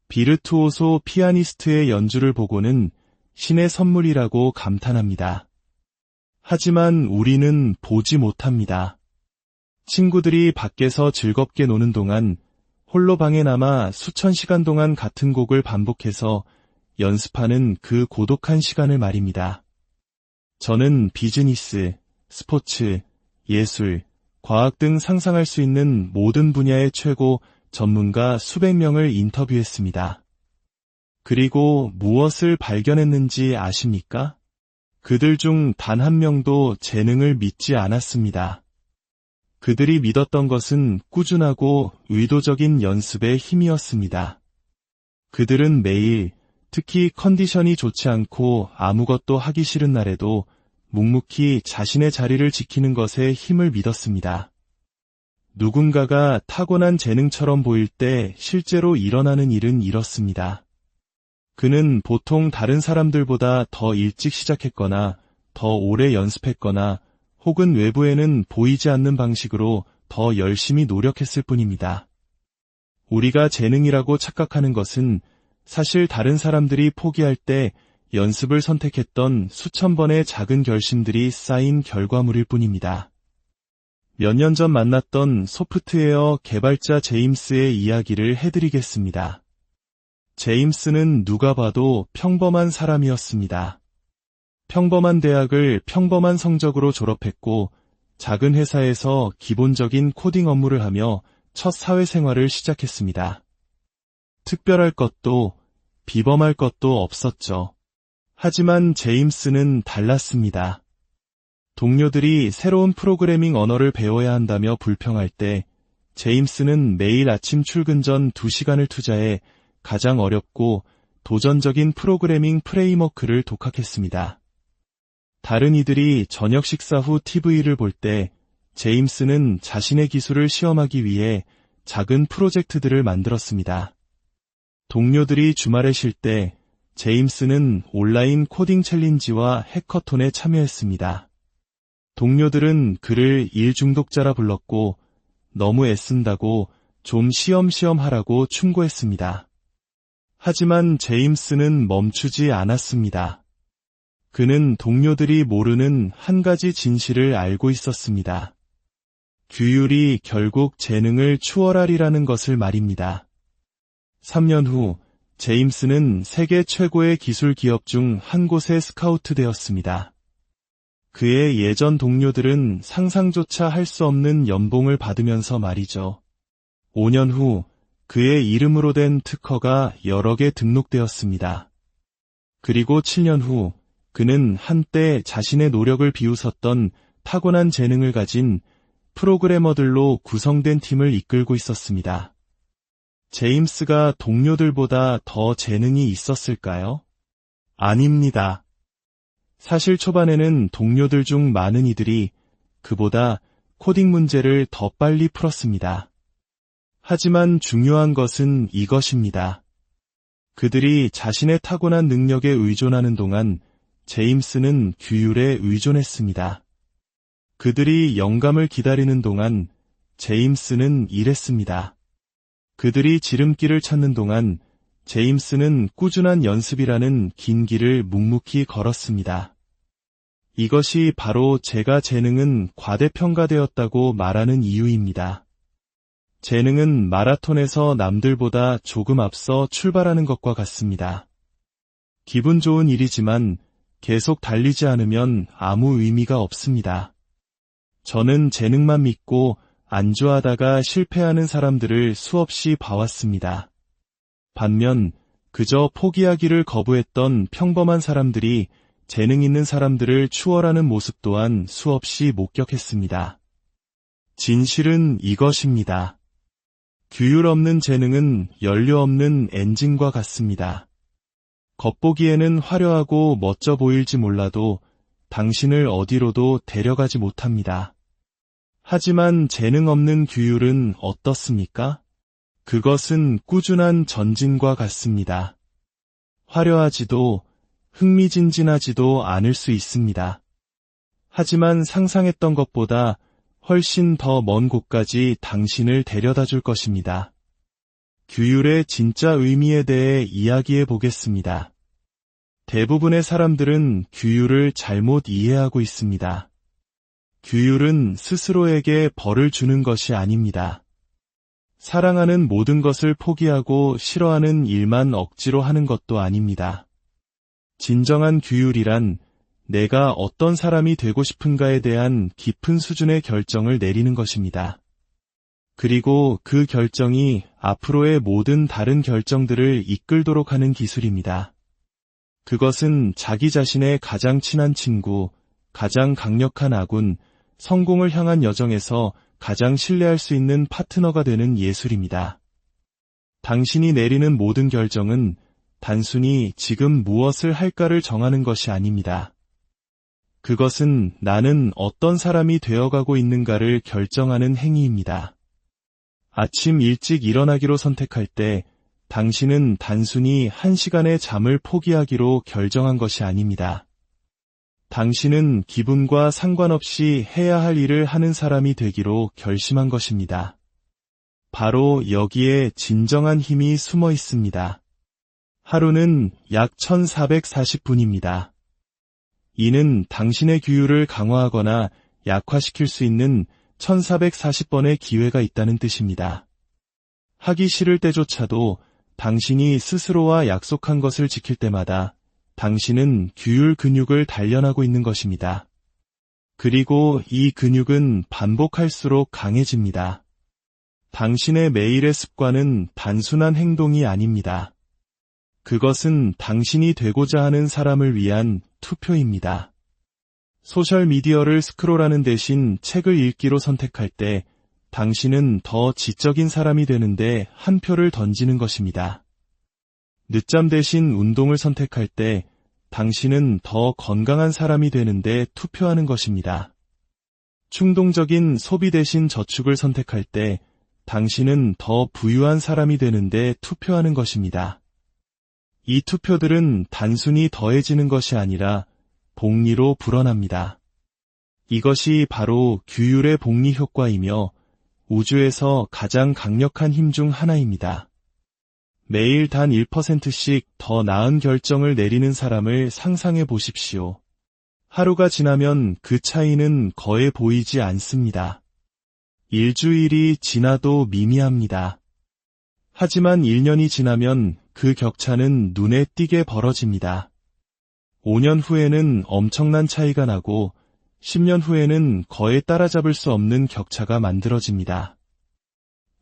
비르투오소 피아니스트의 연주를 보고는 신의 선물이라고 감탄합니다. 하지만 우리는 보지 못합니다. 친구들이 밖에서 즐겁게 노는 동안 홀로 방에 남아 수천 시간 동안 같은 곡을 반복해서 연습하는 그 고독한 시간을 말입니다. 저는 비즈니스, 스포츠, 예술, 과학 등 상상할 수 있는 모든 분야의 최고 전문가 수백 명을 인터뷰했습니다. 그리고 무엇을 발견했는지 아십니까? 그들 중 단 한 명도 재능을 믿지 않았습니다. 그들이 믿었던 것은 꾸준하고 의도적인 연습의 힘이었습니다. 그들은 매일, 특히 컨디션이 좋지 않고 아무것도 하기 싫은 날에도 묵묵히 자신의 자리를 지키는 것에 힘을 믿었습니다. 누군가가 타고난 재능처럼 보일 때 실제로 일어나는 일은 이렇습니다. 그는 보통 다른 사람들보다 더 일찍 시작했거나 더 오래 연습했거나 혹은 외부에는 보이지 않는 방식으로 더 열심히 노력했을 뿐입니다. 우리가 재능이라고 착각하는 것은 사실 다른 사람들이 포기할 때 연습을 선택했던 수천 번의 작은 결심들이 쌓인 결과물일 뿐입니다. 몇 년 전 만났던 소프트웨어 개발자 제임스의 이야기를 해드리겠습니다. 제임스는 누가 봐도 평범한 사람이었습니다. 평범한 대학을 평범한 성적으로 졸업했고 작은 회사에서 기본적인 코딩 업무를 하며 첫 사회생활을 시작했습니다. 특별할 것도 비범할 것도 없었죠. 하지만 제임스는 달랐습니다. 동료들이 새로운 프로그래밍 언어를 배워야 한다며 불평할 때 제임스는 매일 아침 출근 전 2시간을 투자해 가장 어렵고 도전적인 프로그래밍 프레임워크를 독학했습니다. 다른 이들이 저녁 식사 후 TV를 볼 때 제임스는 자신의 기술을 시험하기 위해 작은 프로젝트들을 만들었습니다. 동료들이 주말에 쉴 때 제임스는 온라인 코딩 챌린지와 해커톤에 참여했습니다. 동료들은 그를 일 중독자라 불렀고 너무 애쓴다고 좀 쉬엄쉬엄 하라고 충고했습니다. 하지만 제임스는 멈추지 않았습니다. 그는 동료들이 모르는 한 가지 진실을 알고 있었습니다. 규율이 결국 재능을 추월하리라는 것을 말입니다. 3년 후 제임스는 세계 최고의 기술 기업 중 한 곳에 스카우트되었습니다. 그의 예전 동료들은 상상조차 할 수 없는 연봉을 받으면서 말이죠. 5년 후 그의 이름으로 된 특허가 여러 개 등록되었습니다. 그리고 7년 후 그는 한때 자신의 노력을 비웃었던 타고난 재능을 가진 프로그래머들로 구성된 팀을 이끌고 있었습니다. 제임스가 동료들보다 더 재능이 있었을까요? 아닙니다. 사실 초반에는 동료들 중 많은 이들이 그보다 코딩 문제를 더 빨리 풀었습니다. 하지만 중요한 것은 이것입니다. 그들이 자신의 타고난 능력에 의존하는 동안 제임스는 규율에 의존했습니다. 그들이 영감을 기다리는 동안 제임스는 일했습니다. 그들이 지름길을 찾는 동안 제임스는 꾸준한 연습이라는 긴 길을 묵묵히 걸었습니다. 이것이 바로 제가 재능은 과대평가되었다고 말하는 이유입니다. 재능은 마라톤에서 남들보다 조금 앞서 출발하는 것과 같습니다. 기분 좋은 일이지만 계속 달리지 않으면 아무 의미가 없습니다. 저는 재능만 믿고 안주하다가 실패하는 사람들을 수없이 봐왔습니다. 반면 그저 포기하기를 거부했던 평범한 사람들이 재능 있는 사람들을 추월하는 모습 또한 수없이 목격했습니다. 진실은 이것입니다. 규율 없는 재능은 연료 없는 엔진과 같습니다. 겉보기에는 화려하고 멋져 보일지 몰라도 당신을 어디로도 데려가지 못합니다. 하지만 재능 없는 규율은 어떻습니까? 그것은 꾸준한 전진과 같습니다. 화려하지도 흥미진진하지도 않을 수 있습니다. 하지만 상상했던 것보다 훨씬 더 먼 곳까지 당신을 데려다 줄 것입니다. 규율의 진짜 의미에 대해 이야기해 보겠습니다. 대부분의 사람들은 규율을 잘못 이해하고 있습니다. 규율은 스스로에게 벌을 주는 것이 아닙니다. 사랑하는 모든 것을 포기하고 싫어하는 일만 억지로 하는 것도 아닙니다. 진정한 규율이란 내가 어떤 사람이 되고 싶은가에 대한 깊은 수준의 결정을 내리는 것입니다. 그리고 그 결정이 앞으로의 모든 다른 결정들을 이끌도록 하는 기술입니다. 그것은 자기 자신의 가장 친한 친구, 가장 강력한 아군, 성공을 향한 여정에서 가장 신뢰할 수 있는 파트너가 되는 예술입니다. 당신이 내리는 모든 결정은 단순히 지금 무엇을 할까를 정하는 것이 아닙니다. 그것은 나는 어떤 사람이 되어가고 있는가를 결정하는 행위입니다. 아침 일찍 일어나기로 선택할 때 당신은 단순히 1시간의 잠을 포기하기로 결정한 것이 아닙니다. 당신은 기분과 상관없이 해야 할 일을 하는 사람이 되기로 결심한 것입니다. 바로 여기에 진정한 힘이 숨어 있습니다. 하루는 약 1440분입니다. 이는 당신의 규율을 강화하거나 약화시킬 수 있는 1440번의 기회가 있다는 뜻입니다. 하기 싫을 때조차도 당신이 스스로와 약속한 것을 지킬 때마다 당신은 규율 근육을 단련하고 있는 것입니다. 그리고 이 근육은 반복할수록 강해집니다. 당신의 매일의 습관은 단순한 행동이 아닙니다. 그것은 당신이 되고자 하는 사람을 위한 투표입니다. 소셜미디어를 스크롤하는 대신 책을 읽기로 선택할 때 당신은 더 지적인 사람이 되는데 한 표를 던지는 것입니다. 늦잠 대신 운동을 선택할 때 당신은 더 건강한 사람이 되는데 투표하는 것입니다. 충동적인 소비 대신 저축을 선택할 때 당신은 더 부유한 사람이 되는데 투표하는 것입니다. 이 투표들은 단순히 더해지는 것이 아니라 복리로 불어납니다. 이것이 바로 규율의 복리 효과이며 우주에서 가장 강력한 힘 중 하나입니다. 매일 단 1%씩 더 나은 결정을 내리는 사람을 상상해 보십시오. 하루가 지나면 그 차이는 거의 보이지 않습니다. 일주일이 지나도 미미합니다. 하지만 1년이 지나면 그 격차는 눈에 띄게 벌어집니다. 5년 후에는 엄청난 차이가 나고 10년 후에는 거의 따라잡을 수 없는 격차가 만들어집니다.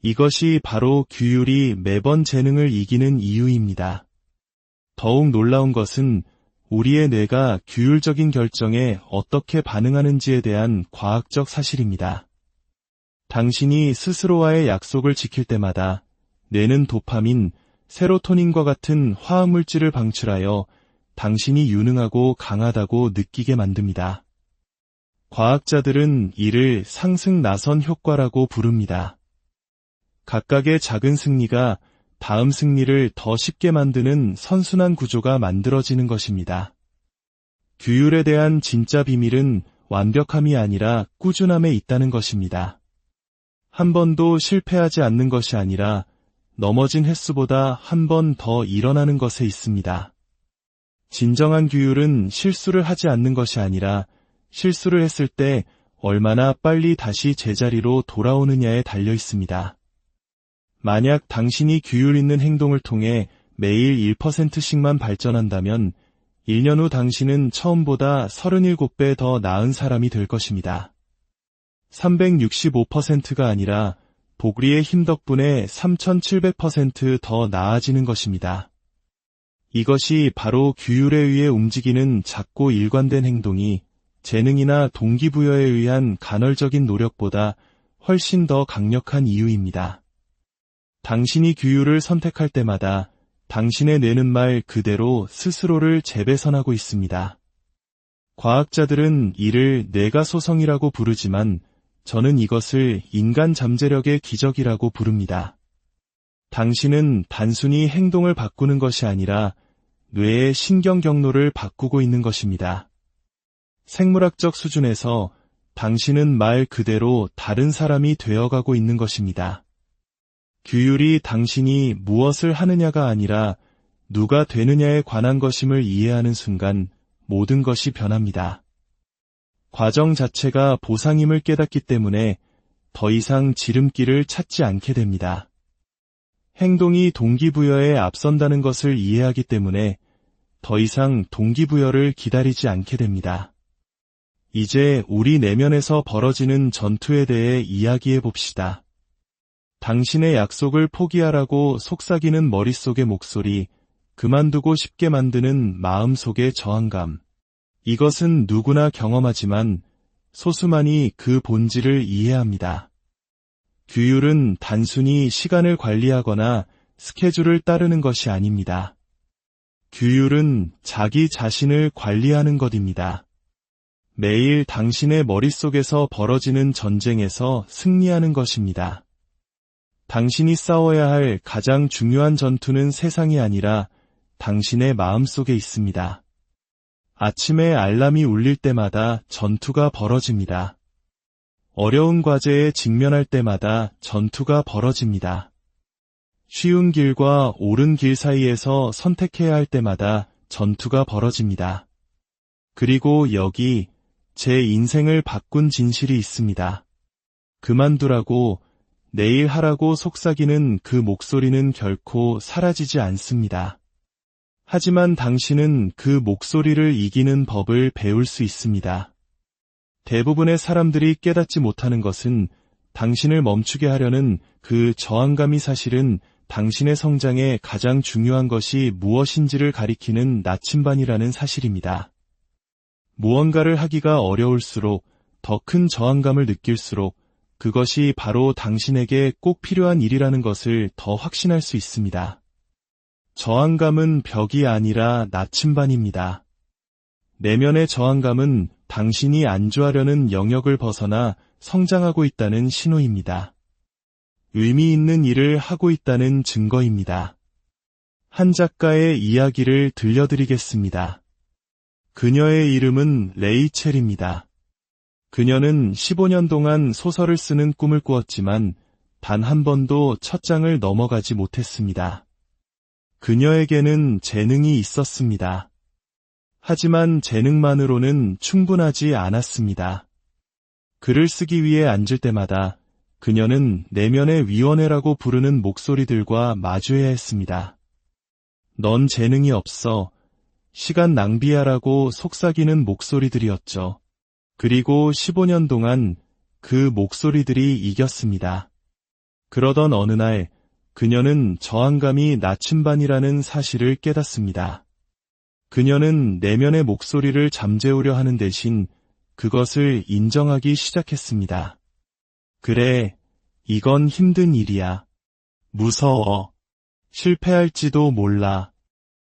이것이 바로 규율이 매번 재능을 이기는 이유입니다. 더욱 놀라운 것은 우리의 뇌가 규율적인 결정에 어떻게 반응하는지에 대한 과학적 사실입니다. 당신이 스스로와의 약속을 지킬 때마다 뇌는 도파민, 세로토닌과 같은 화학물질을 방출하여 당신이 유능하고 강하다고 느끼게 만듭니다. 과학자들은 이를 상승 나선 효과라고 부릅니다. 각각의 작은 승리가 다음 승리를 더 쉽게 만드는 선순환 구조가 만들어지는 것입니다. 규율에 대한 진짜 비밀은 완벽함이 아니라 꾸준함에 있다는 것입니다. 한 번도 실패하지 않는 것이 아니라 넘어진 횟수보다 한 번 더 일어나는 것에 있습니다. 진정한 규율은 실수를 하지 않는 것이 아니라 실수를 했을 때 얼마나 빨리 다시 제자리로 돌아오느냐에 달려 있습니다. 만약 당신이 규율 있는 행동을 통해 매일 1%씩만 발전한다면 1년 후 당신은 처음보다 37배 더 나은 사람이 될 것입니다. 365%가 아니라 복리의 힘 덕분에 3700% 더 나아지는 것입니다. 이것이 바로 규율에 의해 움직이는 작고 일관된 행동이 재능이나 동기부여에 의한 간헐적인 노력보다 훨씬 더 강력한 이유입니다. 당신이 규율을 선택할 때마다 당신의 뇌는 말 그대로 스스로를 재배선하고 있습니다. 과학자들은 이를 뇌가소성이라고 부르지만 저는 이것을 인간 잠재력의 기적이라고 부릅니다. 당신은 단순히 행동을 바꾸는 것이 아니라 뇌의 신경 경로를 바꾸고 있는 것입니다. 생물학적 수준에서 당신은 말 그대로 다른 사람이 되어가고 있는 것입니다. 규율이 당신이 무엇을 하느냐가 아니라 누가 되느냐에 관한 것임을 이해하는 순간 모든 것이 변합니다. 과정 자체가 보상임을 깨닫기 때문에 더 이상 지름길을 찾지 않게 됩니다. 행동이 동기부여에 앞선다는 것을 이해하기 때문에 더 이상 동기부여를 기다리지 않게 됩니다. 이제 우리 내면에서 벌어지는 전투에 대해 이야기해 봅시다. 당신의 약속을 포기하라고 속삭이는 머릿속의 목소리, 그만두고 싶게 만드는 마음속의 저항감. 이것은 누구나 경험하지만 소수만이 그 본질을 이해합니다. 규율은 단순히 시간을 관리하거나 스케줄을 따르는 것이 아닙니다. 규율은 자기 자신을 관리하는 것입니다. 매일 당신의 머릿속에서 벌어지는 전쟁에서 승리하는 것입니다. 당신이 싸워야 할 가장 중요한 전투는 세상이 아니라 당신의 마음속에 있습니다. 아침에 알람이 울릴 때마다 전투가 벌어집니다. 어려운 과제에 직면할 때마다 전투가 벌어집니다. 쉬운 길과 옳은 길 사이에서 선택해야 할 때마다 전투가 벌어집니다. 그리고 여기 제 인생을 바꾼 진실이 있습니다. 그만두라고, 내일 하라고 속삭이는 그 목소리는 결코 사라지지 않습니다. 하지만 당신은 그 목소리를 이기는 법을 배울 수 있습니다. 대부분의 사람들이 깨닫지 못하는 것은 당신을 멈추게 하려는 그 저항감이 사실은 당신의 성장에 가장 중요한 것이 무엇인지를 가리키는 나침반이라는 사실입니다. 무언가를 하기가 어려울수록 더 큰 저항감을 느낄수록 그것이 바로 당신에게 꼭 필요한 일이라는 것을 더 확신할 수 있습니다. 저항감은 벽이 아니라 나침반입니다. 내면의 저항감은 당신이 안주하려는 영역을 벗어나 성장하고 있다는 신호입니다. 의미 있는 일을 하고 있다는 증거입니다. 한 작가의 이야기를 들려드리겠습니다. 그녀의 이름은 레이첼입니다. 그녀는 15년 동안 소설을 쓰는 꿈을 꾸었지만 단 한 번도 첫 장을 넘어가지 못했습니다. 그녀에게는 재능이 있었습니다. 하지만 재능만으로는 충분하지 않았습니다. 글을 쓰기 위해 앉을 때마다 그녀는 내면의 위원회라고 부르는 목소리들과 마주해야 했습니다. 넌 재능이 없어. 시간 낭비하라고 속삭이는 목소리들이었죠. 그리고 15년 동안 그 목소리들이 이겼습니다. 그러던 어느 날 그녀는 저항감이 나침반이라는 사실을 깨닫습니다. 그녀는 내면의 목소리를 잠재우려 하는 대신 그것을 인정하기 시작했습니다. 그래, 이건 힘든 일이야. 무서워. 실패할지도 몰라.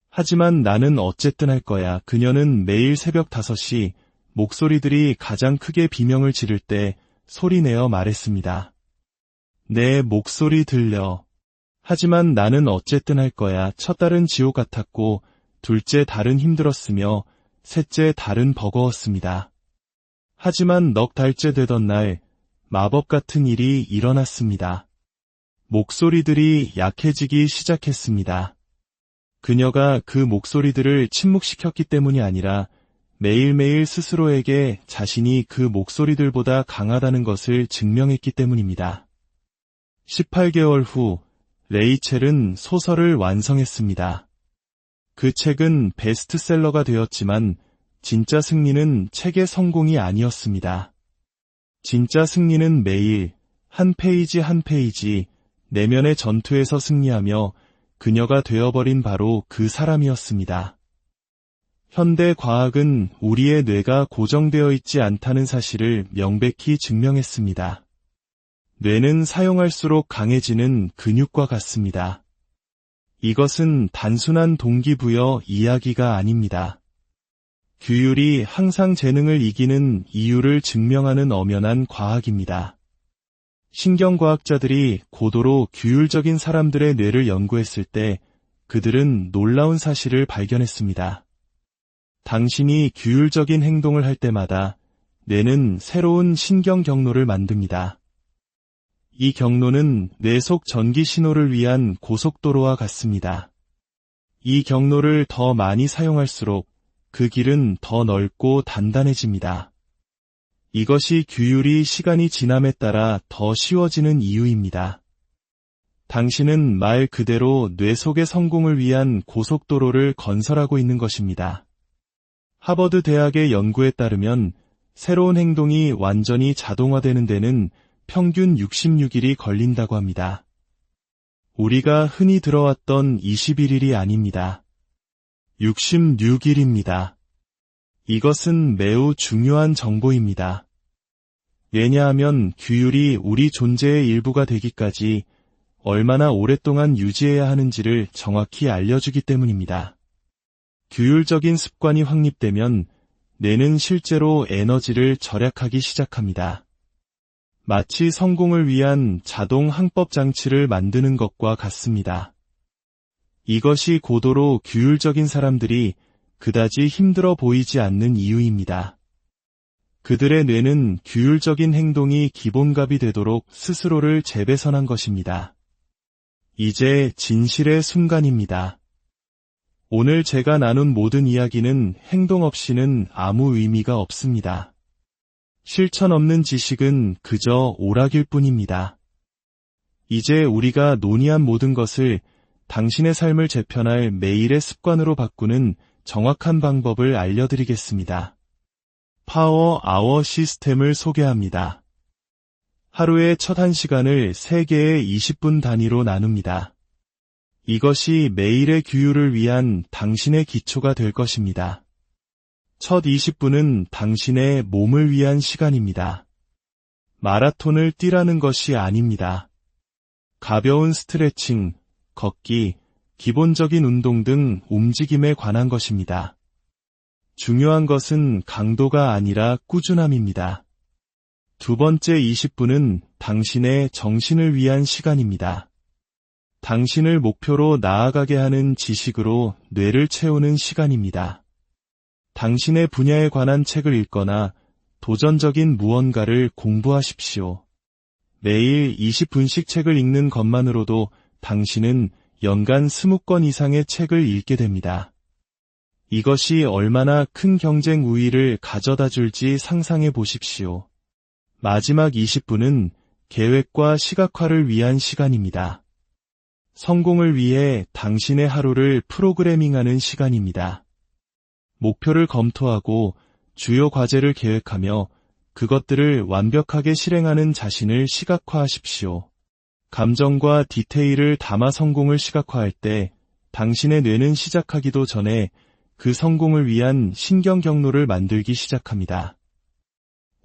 하지만 나는 어쨌든 할 거야. 그녀는 매일 새벽 5시 목소리들이 가장 크게 비명을 지를 때 소리내어 말했습니다. 내 목소리 들려. 하지만 나는 어쨌든 할 거야. 첫 달은 지옥 같았고 둘째 달은 힘들었으며 셋째 달은 버거웠습니다. 하지만 넉 달째 되던 날 마법 같은 일이 일어났습니다. 목소리들이 약해지기 시작했습니다. 그녀가 그 목소리들을 침묵시켰기 때문이 아니라 매일매일 스스로에게 자신이 그 목소리들보다 강하다는 것을 증명했기 때문입니다. 18개월 후 레이첼은 소설을 완성했습니다. 그 책은 베스트셀러가 되었지만 진짜 승리는 책의 성공이 아니었습니다. 진짜 승리는 매일 한 페이지 한 페이지 내면의 전투에서 승리하며 그녀가 되어버린 바로 그 사람이었습니다. 현대 과학은 우리의 뇌가 고정되어 있지 않다는 사실을 명백히 증명했습니다. 뇌는 사용할수록 강해지는 근육과 같습니다. 이것은 단순한 동기부여 이야기가 아닙니다. 규율이 항상 재능을 이기는 이유를 증명하는 엄연한 과학입니다. 신경과학자들이 고도로 규율적인 사람들의 뇌를 연구했을 때 그들은 놀라운 사실을 발견했습니다. 당신이 규율적인 행동을 할 때마다 뇌는 새로운 신경 경로를 만듭니다. 이 경로는 뇌 속 전기 신호를 위한 고속도로와 같습니다. 이 경로를 더 많이 사용할수록 그 길은 더 넓고 단단해집니다. 이것이 규율이 시간이 지남에 따라 더 쉬워지는 이유입니다. 당신은 말 그대로 뇌 속의 성공을 위한 고속도로를 건설하고 있는 것입니다. 하버드 대학의 연구에 따르면 새로운 행동이 완전히 자동화되는 데는 평균 66일이 걸린다고 합니다. 우리가 흔히 들어왔던 21일이 아닙니다. 66일입니다. 이것은 매우 중요한 정보입니다. 왜냐하면 규율이 우리 존재의 일부가 되기까지 얼마나 오랫동안 유지해야 하는지를 정확히 알려주기 때문입니다. 규율적인 습관이 확립되면 뇌는 실제로 에너지를 절약하기 시작합니다. 마치 성공을 위한 자동 항법 장치를 만드는 것과 같습니다. 이것이 고도로 규율적인 사람들이 그다지 힘들어 보이지 않는 이유입니다. 그들의 뇌는 규율적인 행동이 기본값이 되도록 스스로를 재배선한 것입니다. 이제 진실의 순간입니다. 오늘 제가 나눈 모든 이야기는 행동 없이는 아무 의미가 없습니다. 실천 없는 지식은 그저 오락일 뿐입니다. 이제 우리가 논의한 모든 것을 당신의 삶을 재편할 매일의 습관으로 바꾸는 정확한 방법을 알려드리겠습니다. 파워 아워 시스템을 소개합니다. 하루의 첫 1시간을 3개의 20분 단위로 나눕니다. 이것이 매일의 규율을 위한 당신의 기초가 될 것입니다. 첫 20분은 당신의 몸을 위한 시간입니다. 마라톤을 뛰라는 것이 아닙니다. 가벼운 스트레칭, 걷기, 기본적인 운동 등 움직임에 관한 것입니다. 중요한 것은 강도가 아니라 꾸준함입니다. 두 번째 20분은 당신의 정신을 위한 시간입니다. 당신을 목표로 나아가게 하는 지식으로 뇌를 채우는 시간입니다. 당신의 분야에 관한 책을 읽거나 도전적인 무언가를 공부하십시오. 매일 20분씩 책을 읽는 것만으로도 당신은 연간 20권 이상의 책을 읽게 됩니다. 이것이 얼마나 큰 경쟁 우위를 가져다 줄지 상상해 보십시오. 마지막 20분은 계획과 시각화를 위한 시간입니다. 성공을 위해 당신의 하루를 프로그래밍하는 시간입니다. 목표를 검토하고 주요 과제를 계획하며 그것들을 완벽하게 실행하는 자신을 시각화하십시오. 감정과 디테일을 담아 성공을 시각화할 때 당신의 뇌는 시작하기도 전에 그 성공을 위한 신경 경로를 만들기 시작합니다.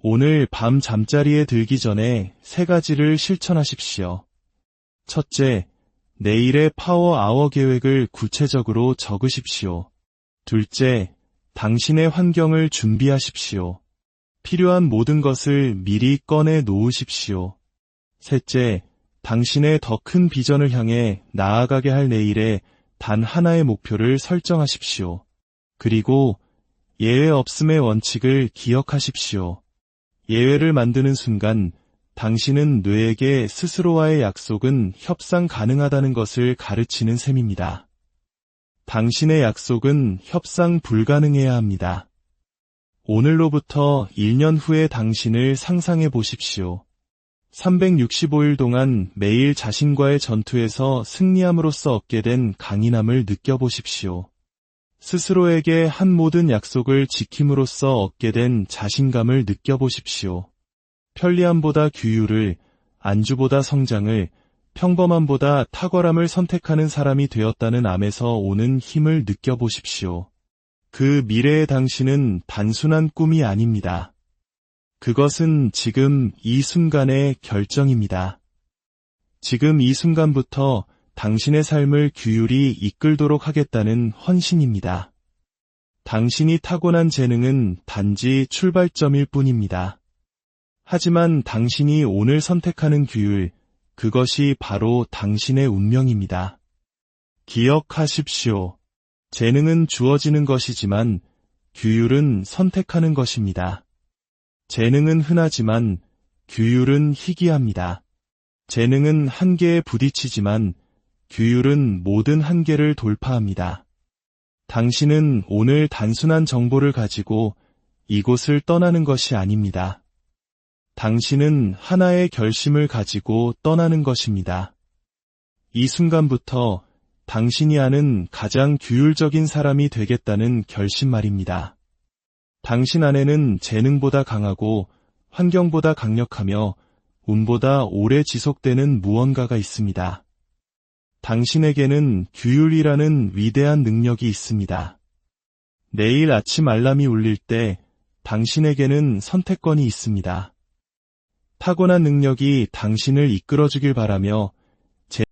오늘 밤 잠자리에 들기 전에 3가지를 실천하십시오. 첫째, 내일의 파워 아워 계획을 구체적으로 적으십시오. 둘째, 당신의 환경을 준비하십시오. 필요한 모든 것을 미리 꺼내 놓으십시오. 셋째, 당신의 더 큰 비전을 향해 나아가게 할 내일의 단 하나의 목표를 설정하십시오. 그리고 예외 없음의 원칙을 기억하십시오. 예외를 만드는 순간 당신은 뇌에게 스스로와의 약속은 협상 가능하다는 것을 가르치는 셈입니다. 당신의 약속은 협상 불가능해야 합니다. 오늘로부터 1년 후의 당신을 상상해 보십시오. 365일 동안 매일 자신과의 전투에서 승리함으로써 얻게 된 강인함을 느껴보십시오. 스스로에게 한 모든 약속을 지킴으로써 얻게 된 자신감을 느껴보십시오. 편리함보다 규율을, 안주보다 성장을, 평범함보다 탁월함을 선택하는 사람이 되었다는 암에서 오는 힘을 느껴보십시오. 그 미래의 당신은 단순한 꿈이 아닙니다. 그것은 지금 이 순간의 결정입니다. 지금 이 순간부터 당신의 삶을 규율이 이끌도록 하겠다는 헌신입니다. 당신이 타고난 재능은 단지 출발점일 뿐입니다. 하지만 당신이 오늘 선택하는 규율, 그것이 바로 당신의 운명입니다. 기억하십시오. 재능은 주어지는 것이지만 규율은 선택하는 것입니다. 재능은 흔하지만 규율은 희귀합니다. 재능은 한계에 부딪히지만 규율은 모든 한계를 돌파합니다. 당신은 오늘 단순한 정보를 가지고 이곳을 떠나는 것이 아닙니다. 당신은 하나의 결심을 가지고 떠나는 것입니다. 이 순간부터 당신이 아는 가장 규율적인 사람이 되겠다는 결심 말입니다. 당신 안에는 재능보다 강하고 환경보다 강력하며 운보다 오래 지속되는 무언가가 있습니다. 당신에게는 규율이라는 위대한 능력이 있습니다. 내일 아침 알람이 울릴 때 당신에게는 선택권이 있습니다. 타고난 능력이 당신을 이끌어주길 바라며